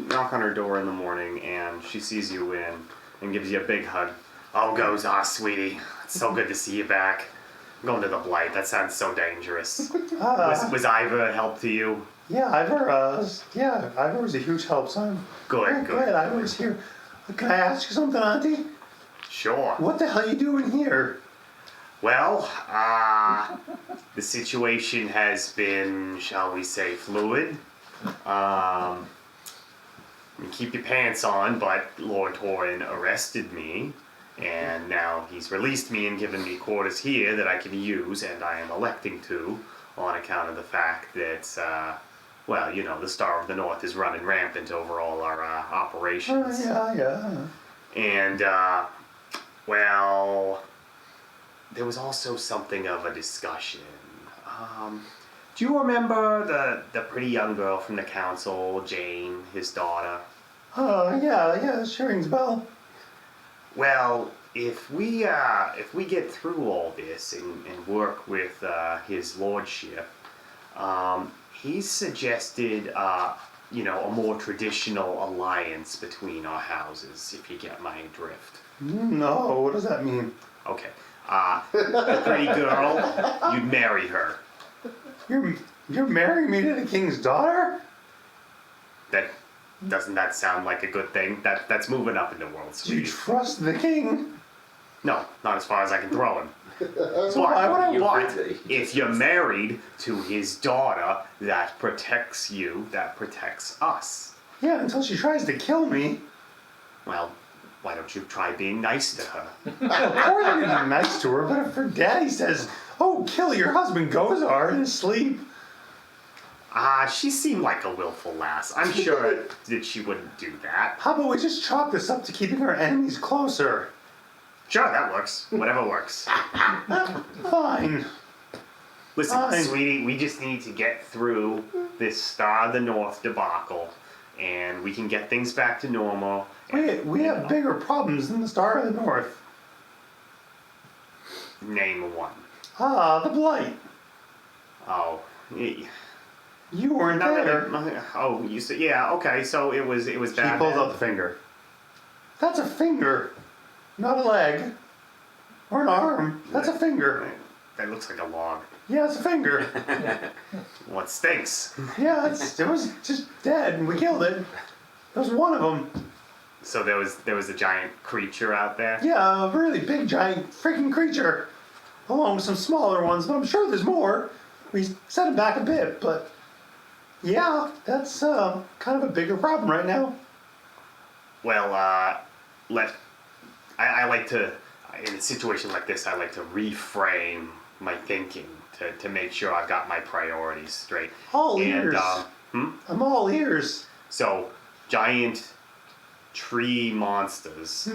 knock on her door in the morning, and she sees you in and gives you a big hug. Oh, Gozar, sweetie, it's so good to see you back. I'm going to the Blight. That sounds so dangerous. Was Ivor a help to you? Ivor was a huge help, son. Good, good. Ivor's here. Can I ask you something, Auntie? Sure. What the hell are you doing here? Well, the situation has been, shall we say, fluid. You keep your pants on, but Lord Torin arrested me, and now he's released me and given me quarters here that I can use, and I am electing to, on account of the fact that, the Star of the North is running rampant over all our operations. Yeah. And, there was also something of a discussion. Do you remember the pretty young girl from the council, Jane, his daughter? Yeah, sure rings a bell. Well, if we get through all this and work with his lordship, he's suggested a more traditional alliance between our houses, if you get my drift. No, what does that mean? Okay. The pretty girl, you'd marry her. You're marrying me to the king's daughter? Doesn't that sound like a good thing? That's moving up in the world, Do you sweetie. trust the king? No, not as far as I can throw him. So why would I But if you're married to his daughter, that protects you, that protects us. Yeah, until she tries to kill me. Well, why don't you try being nice to her? Of course I'm gonna be nice to her, but if her daddy says, "Oh, kill your husband Gozar in his sleep," She seemed like a willful lass. I'm sure that she wouldn't do that. how about we just chalk this up to keeping our enemies closer? Sure, that works. Whatever works. Fine. Listen, Fine. sweetie, we just need to get through this Star of the North debacle, and we can get things back to normal. We have bigger problems than the Star of the North. Name one. The Blight. Oh, You weren't there. Oh, you said yeah. Okay, so it was She bad. pulls then? out the finger. That's a finger, not a leg. Or an arm. That's a finger. That looks like a log. Yeah, it's a finger. Well, it stinks. Yeah, it was just dead and we killed it. There was one of them. So there was a giant creature out there. Yeah, a really big, giant, freaking creature. Along with some smaller ones, but I'm sure there's more. We set it back a bit, but yeah, that's kind of a bigger problem right now. Well, I like to, in a situation like this, I like to reframe my thinking to make sure I've got my priorities straight. All ears. I'm all ears. So, giant tree monsters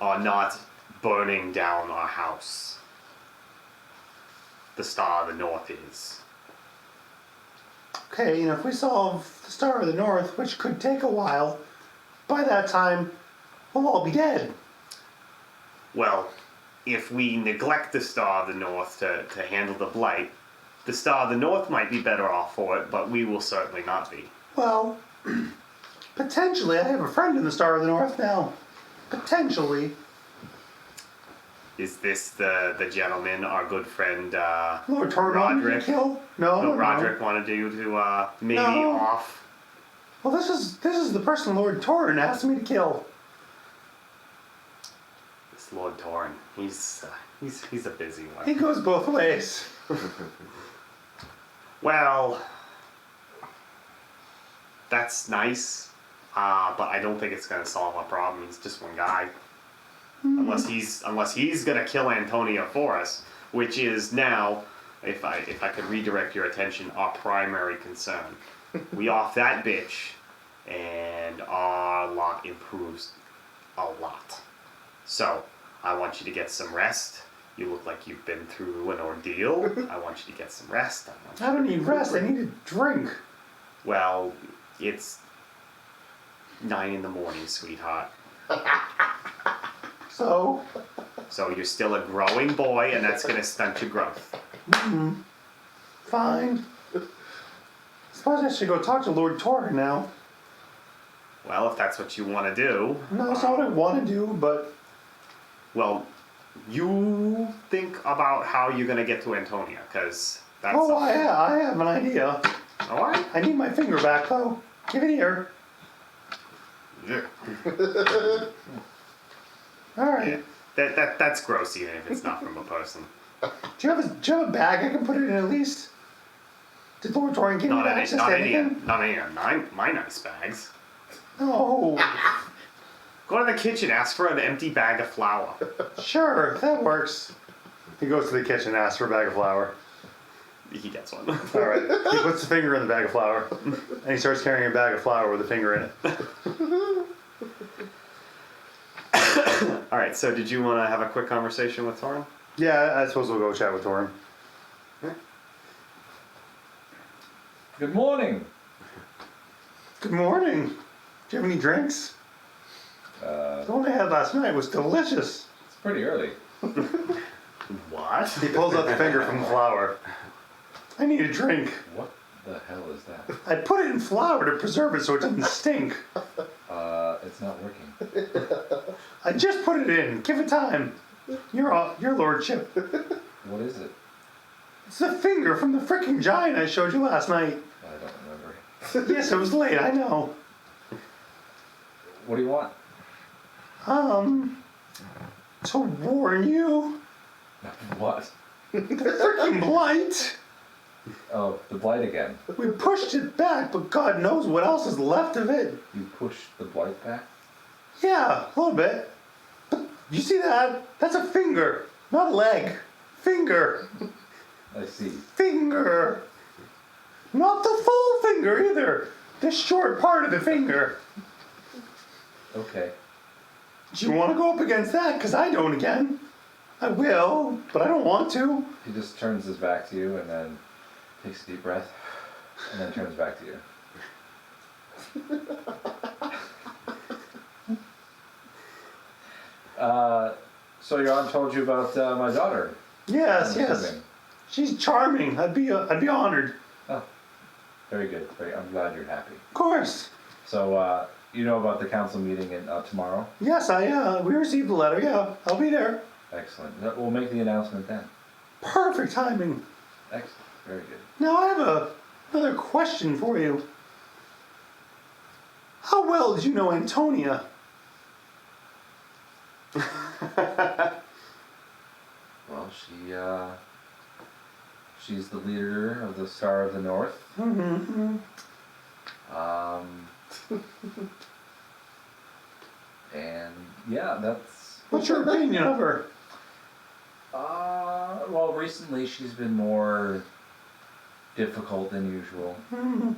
are not burning down our house. The Star of the North is. Okay, if we solve the Star of the North, which could take a while, by that time, we'll all be dead. Well, if we neglect the Star of the North to handle the Blight, the Star of the North might be better off for it, but we will certainly not be. Well, Potentially, I have a friend in the Star of the North now. Potentially. Is this the gentleman, our good friend Lord Torin wanted you to Roderick? kill? No, No, no. Roderick wanted you to maybe No. off. Well, this is the person Lord Torin asked me to kill. This Lord Torin, he's a busy one. He goes both ways. Well, that's nice, but I don't think it's gonna solve our problem. He's just one guy. Unless he's gonna kill Antonia for us, which is now, if I could redirect your attention, our primary concern. We off that bitch, and our lot improves a lot. So I want you to get some rest. You look like you've been through an ordeal. I want you to get some rest. I don't need rest. I need a drink. Well, it's 9 a.m, sweetheart. So, So you're still a growing boy, and that's gonna stunt your growth. fine. Suppose I should go talk to Lord Torin now. Well, if that's what you want to do. No, that's not what I want to do, but Well, you think about how you're gonna get to Antonia, because that's. I have an idea. All right. I need my finger back though. Give it here. All right. That's gross, even if it's not from a person. Do you have a bag I can put it in at least? Did Lord Torin give you Not any, access not to any, anything? not any of my nice bags. No. Go to the kitchen, ask for an empty bag of flour. Sure, that works. He goes to the kitchen and asks for a bag of flour. He gets one. All right. He puts the finger in the bag of flour, and he starts carrying a bag of flour with a finger in it. All right. So, did you want to have a quick conversation with Torin? Yeah, I suppose we'll go chat with Torin. Good morning. Good morning. Do you have any drinks? The one I had last night was delicious. It's pretty early. What? He pulls out the finger from the flour. I need a drink. What the hell is that? I put it in flour to preserve it so it doesn't stink. It's not working. I just put it in. Give it time. Your lordship. What is it? It's the finger from the freaking giant I showed you last night. I don't remember. Yes, it was late, I know. What do you want? To warn you, What? the freaking blight. Oh, the blight again. We pushed it back, but God knows what else is left of it. You pushed the blight back? Yeah, a little bit. But you see that? That's a finger, not a leg. Finger. I see. Finger. Not the full finger either. The short part of the finger. Okay. Do you want to go up against that? Because I don't again. I will, but I don't want to. He just turns his back to you and then takes a deep breath and then turns back to you. So your aunt told you about my daughter. Yes, I'm yes. assuming. She's charming. I'd be honored. Oh, very good. I'm glad you're happy. Of course. So you know about the council meeting tomorrow? Yes, we received the letter. Yeah, I'll be there. Excellent. We'll make the announcement then. Perfect timing. Excellent. Very good. Now I have another question for you. How well did you know Antonia? Well, she's the leader of the Star of the North. Mm-hmm. And yeah, that's. What's your opinion of her? Well, recently she's been more difficult than usual. Mm-hmm.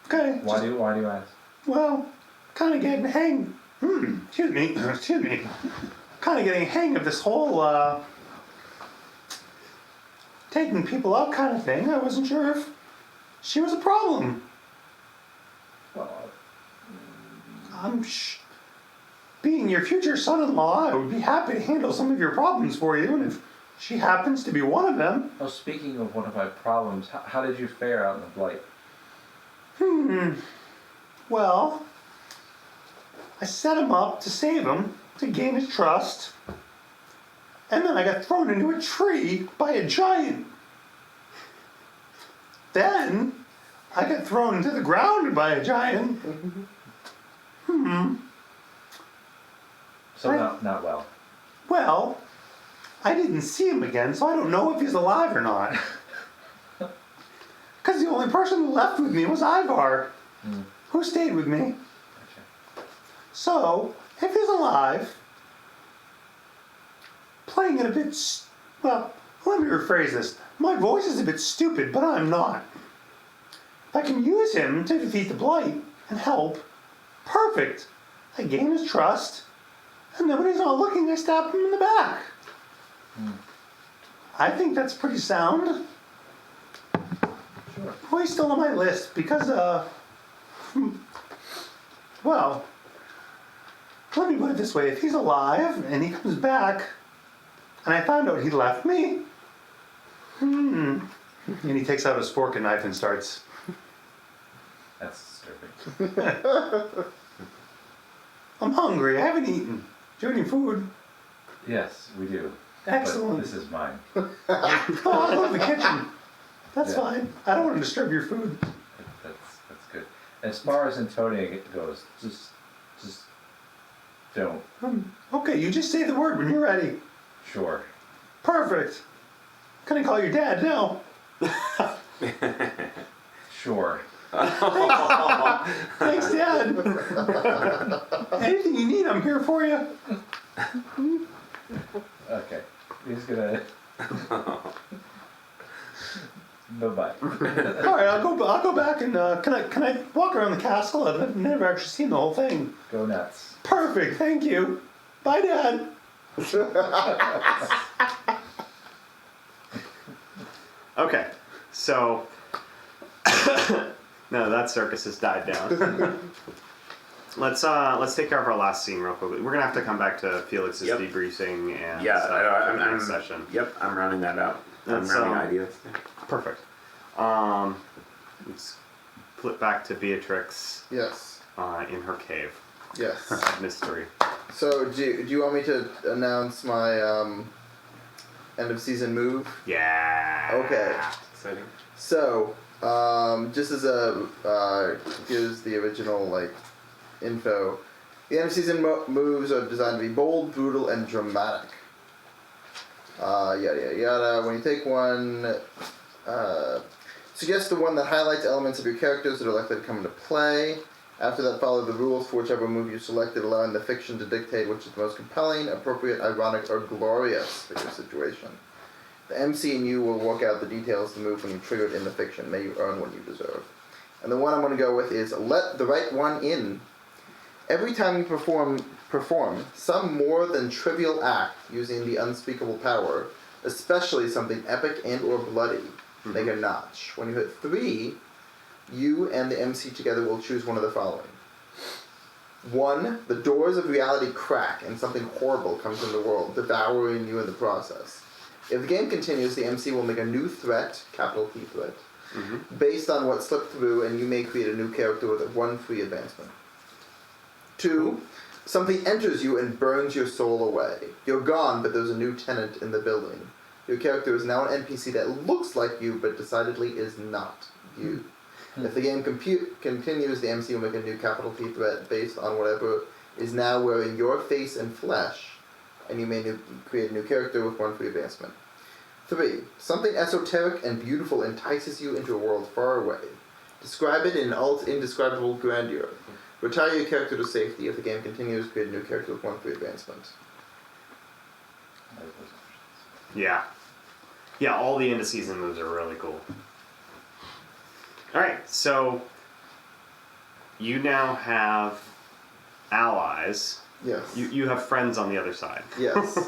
Okay. Why do you ask? Well, kind of getting hang. Excuse me. Excuse me. Kind of getting hang of this whole taking people out kind of thing. I wasn't sure if she was a problem. Well, Being your future son-in-law, I would be happy to handle some of your problems for you, and if she happens to be one of them. oh, speaking of one of my problems, how did you fare out in the blight? Well, I set him up to save him, to gain his trust, and then I got thrown into a tree by a giant. Then I got thrown into the ground by a giant. So not well. Well, I didn't see him again, so I don't know if he's alive or not. Because the only person who left with me was Ivar, who stayed with me. Gotcha. So, if he's alive, playing it a bit, well, let me rephrase this. My voice is a bit stupid, but I'm not. If I can use him to defeat the Blight and help, perfect. I gain his trust, and then when he's not looking, I stab him in the back. I think that's pretty sound. Sure. Well, he's still on my list because, well, let me put it this way. If he's alive and he comes back and I found out he left me, and he takes out his fork and knife and starts. That's disturbing. I'm hungry. I haven't eaten. Do you have any food? Yes, we do. Excellent. But this is mine. Oh, I love the kitchen. That's Yeah. fine. I don't want to disturb your food. That's good. As far as intoning it goes, just don't. Okay, you just say the word when you're ready. Sure. Perfect. Can I call your dad now? Sure. Thanks, Dad. Anything you need, I'm here for you. Okay. He's gonna. Bye-bye. All right, I'll go back and can I walk around the castle? I've never actually seen the whole thing. Go nuts. Perfect, thank you. Bye, Dad. Okay, so no, that circus has died down. Let's take care of our last scene real quickly. We're gonna have to come back to Felix's Yep. debriefing and Yeah, stuff I'm for the next session. Yep, I'm rounding that out. I'm That's, rounding ideas. Perfect. Let's flip back to Beatrix Yes. in her cave. Yes. Mystery. So, do you want me to announce my end of season move? Yeah. Okay. Exciting. So, just as a here's the original info. The end of season moves are designed to be bold, brutal, and dramatic. Yada yada yada. When you take one, suggest the one that highlights elements of your characters that are likely to come into play. After that, follow the rules for whichever move you selected, allowing the fiction to dictate which is the most compelling, appropriate, ironic, or glorious for your situation. The MC and you will work out the details of the move when you trigger it in the fiction. May you earn what you deserve. And the one I'm going to go with is let the right one in. Every time you perform some more than trivial act using the unspeakable power, especially something epic and or bloody, make a notch. When you hit 3, you and the MC together will choose one of the following. 1, the doors of reality crack and something horrible comes into the world, devouring you in the process. If the game continues, the MC will make a new threat, capital T threat, based on what slipped through, and you may create a new character with 1 free advancement. 2, something enters you and burns your soul away. You're gone, but there's a new tenant in the building. Your character is now an NPC that looks like you, but decidedly is not you. If the game continues, the MC will make a new capital T threat based on whatever is now wearing your face and flesh, and you may create a new character with 1 free advancement. 3, something esoteric and beautiful entices you into a world far away. Describe it in indescribable grandeur. Retire your character to safety. If the game continues, create a new character with 1 free advancement. Yeah. Yeah, all the end of season moves are really cool. Alright, so you now have allies. Yes. You have friends on the other side. Yes.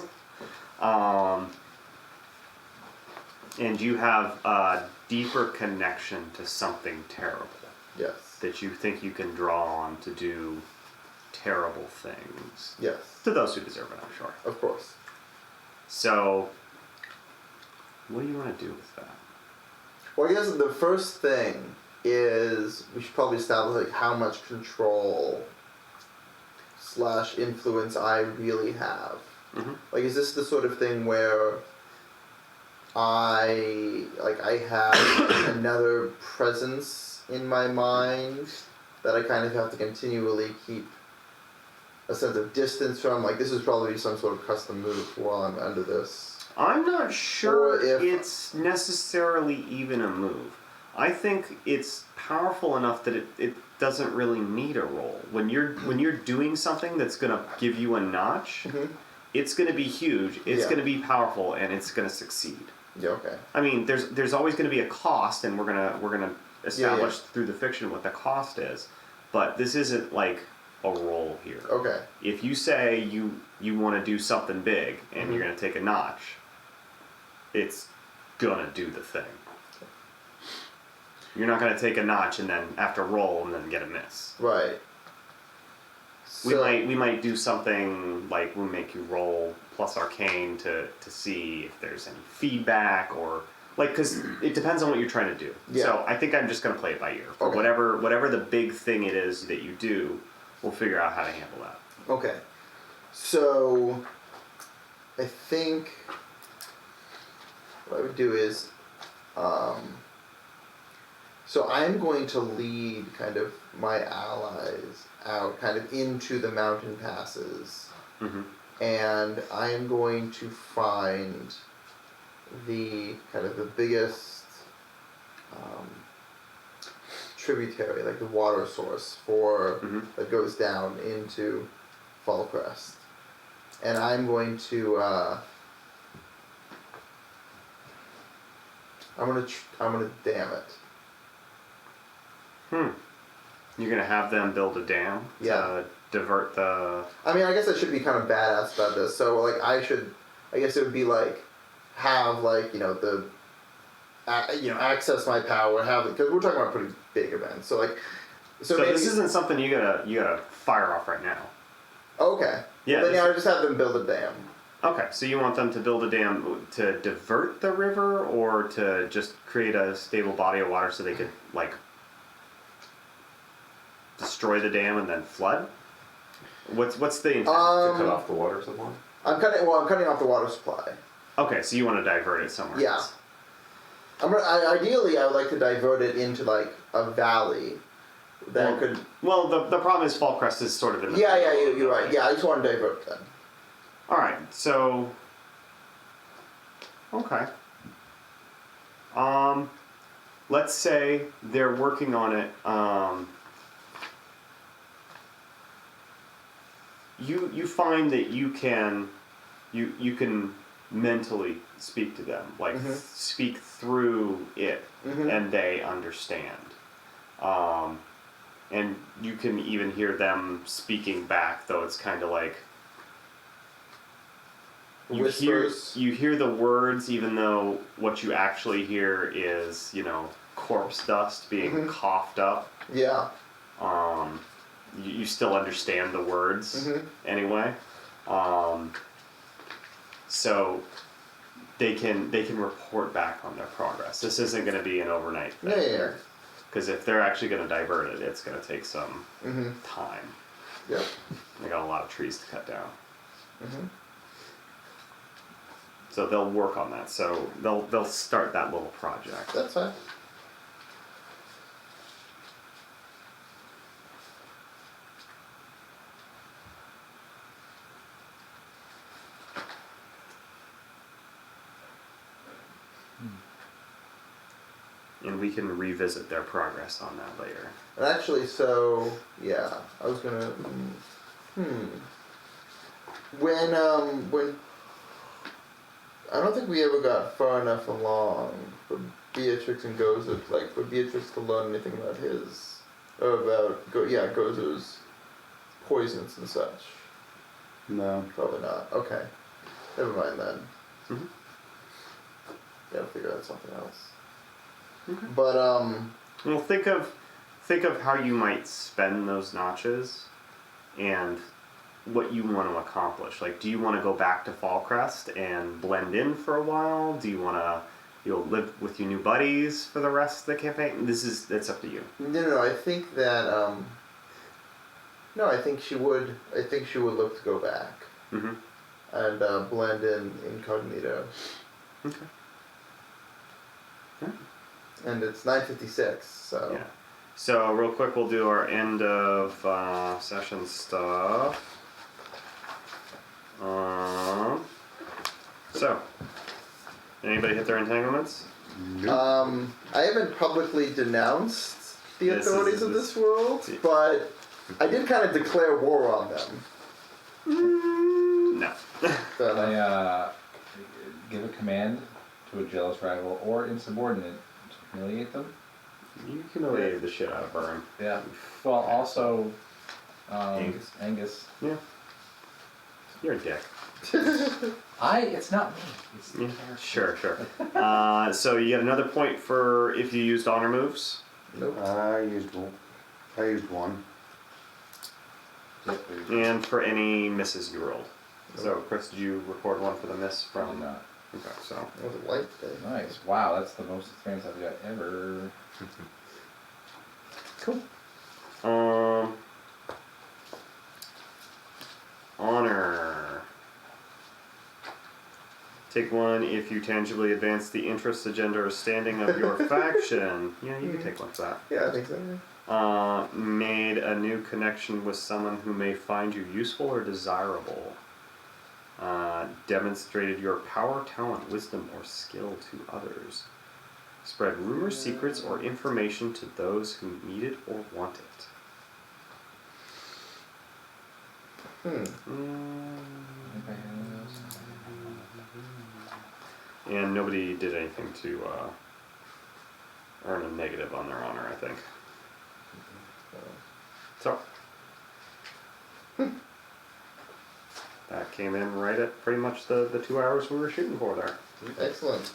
And you have a deeper connection to something terrible Yes. that you think you can draw on to do terrible things. Yes. To those who deserve it, I'm sure. Of course. So, what do you want to do with that? Well, I guess the first thing is we should probably establish like how much control / influence I really have. Mhm. Like, is this the sort of thing where I have another presence in my mind that I kind of have to continually keep a sense of distance from? Like, this is probably some sort of custom move while I'm under this. I'm not sure Or if- it's necessarily even a move. I think it's powerful enough that it doesn't really need a roll. When you're doing something that's gonna give you a notch, it's gonna be huge, it's Yeah. gonna be powerful, and it's gonna succeed. Yeah, okay. I mean, there's always gonna be a cost, and we're gonna establish through the fiction what the cost is. But this isn't like a roll here. Okay. If you say you want to do something big and you're going to take a notch, it's going to do the thing. You're not going to take a notch and then have to roll and then get a miss. Right. We might do something like we'll make you roll plus arcane to see if there's any feedback or like, because it depends on what you're trying to do. Yeah. So I think I'm just going to play it by ear. For Okay. whatever the big thing it is that you do, we'll figure out how to handle that. Okay. So I think what I would do is so I'm going to lead kind of my allies out kind of into the mountain passes. Mm-hmm. And I'm going to find the kind of the biggest tributary, like the water source for that goes down into Fallcrest, and I'm going to I'm gonna dam it. You're gonna have them build a dam to divert the. I mean, I guess I should be kind of badass about this. So, like, I guess it would be like, have like the, access my power, have it because we're talking about pretty big events. So like, So maybe, this isn't something you gotta fire off right now. okay. Yeah, Well, then this- I would just have them build a dam. Okay, so you want them to build a dam to divert the river, or to just create a stable body of water so they could like destroy the dam and then flood? What's the intent? To cut off the water supply. I'm cutting off the water supply. Okay, so you want to divert it somewhere Yeah. else. Ideally, I would like to divert it into like a valley that could. Well, the problem is Fallcrest is sort of in the Yeah, middle, you're right. Yeah, I just want to divert it then. All right, so okay. Let's say they're working on it. You find that you can mentally speak to them, like speak through it, and they understand. And you can even hear them speaking back, though it's kind of like Whispers. you hear the words, even though what you actually hear is corpse dust being coughed up. Yeah. You still understand the words anyway. So they can report back on their progress. This isn't going to be an overnight thing. Yeah. Because if they're actually going to divert it, it's going to take some time. Yep. They got a lot of trees to cut down. So they'll work on that. So they'll start that little project. That's fine. And we can revisit their progress on that later. And actually, so yeah, I was gonna. When I don't think we ever got far enough along for Beatrix and Gozar, like for Beatrix to learn anything about his, or about Gozar's poisons and such. No. Probably not. Okay, never mind then. Gotta figure out something else. Okay. But Well, think of how you might spend those notches, and what you want to accomplish. Like, do you want to go back to Fallcrest and blend in for a while? Do you want to you'll live with your new buddies for the rest of the campaign. That's up to you. No. I think that. No, I think she would. I think she would look to go back Mm-hmm. and blend in incognito. Okay. Yeah. And it's 9:56, so. Yeah. So real quick, we'll do our end of session stuff. So, anybody hit their entanglements? I haven't publicly denounced the This authorities is- of this- this world, but I did kind of declare war on them. No. So, I give a command to a jealous rival or insubordinate to humiliate them. You humiliated the shit out of Burn. Yeah. Well, also Angus. Angus. Yeah. You're a dick. It's not me. It's the Yeah, character. sure. So you get another point for if you used honor moves. nope. I used one. Yep, And for any misses you rolled. So, Chris, did you record one for the miss probably from? not. Okay, so. It was a light day. Nice. Wow, that's the most experience I've got ever. Cool. Honor. Take one if you tangibly advance the interest, agenda, or standing of your faction. Yeah, you can take one for that. Yeah, I think so. Made a new connection with someone who may find you useful or desirable. Demonstrated your power, talent, wisdom, or skill to others. Spread rumors, secrets, or information to those who need it or want it. And nobody did anything to earn a negative on their honor, I think. So. That came in right at pretty much the 2 hours we were shooting for there. Excellent.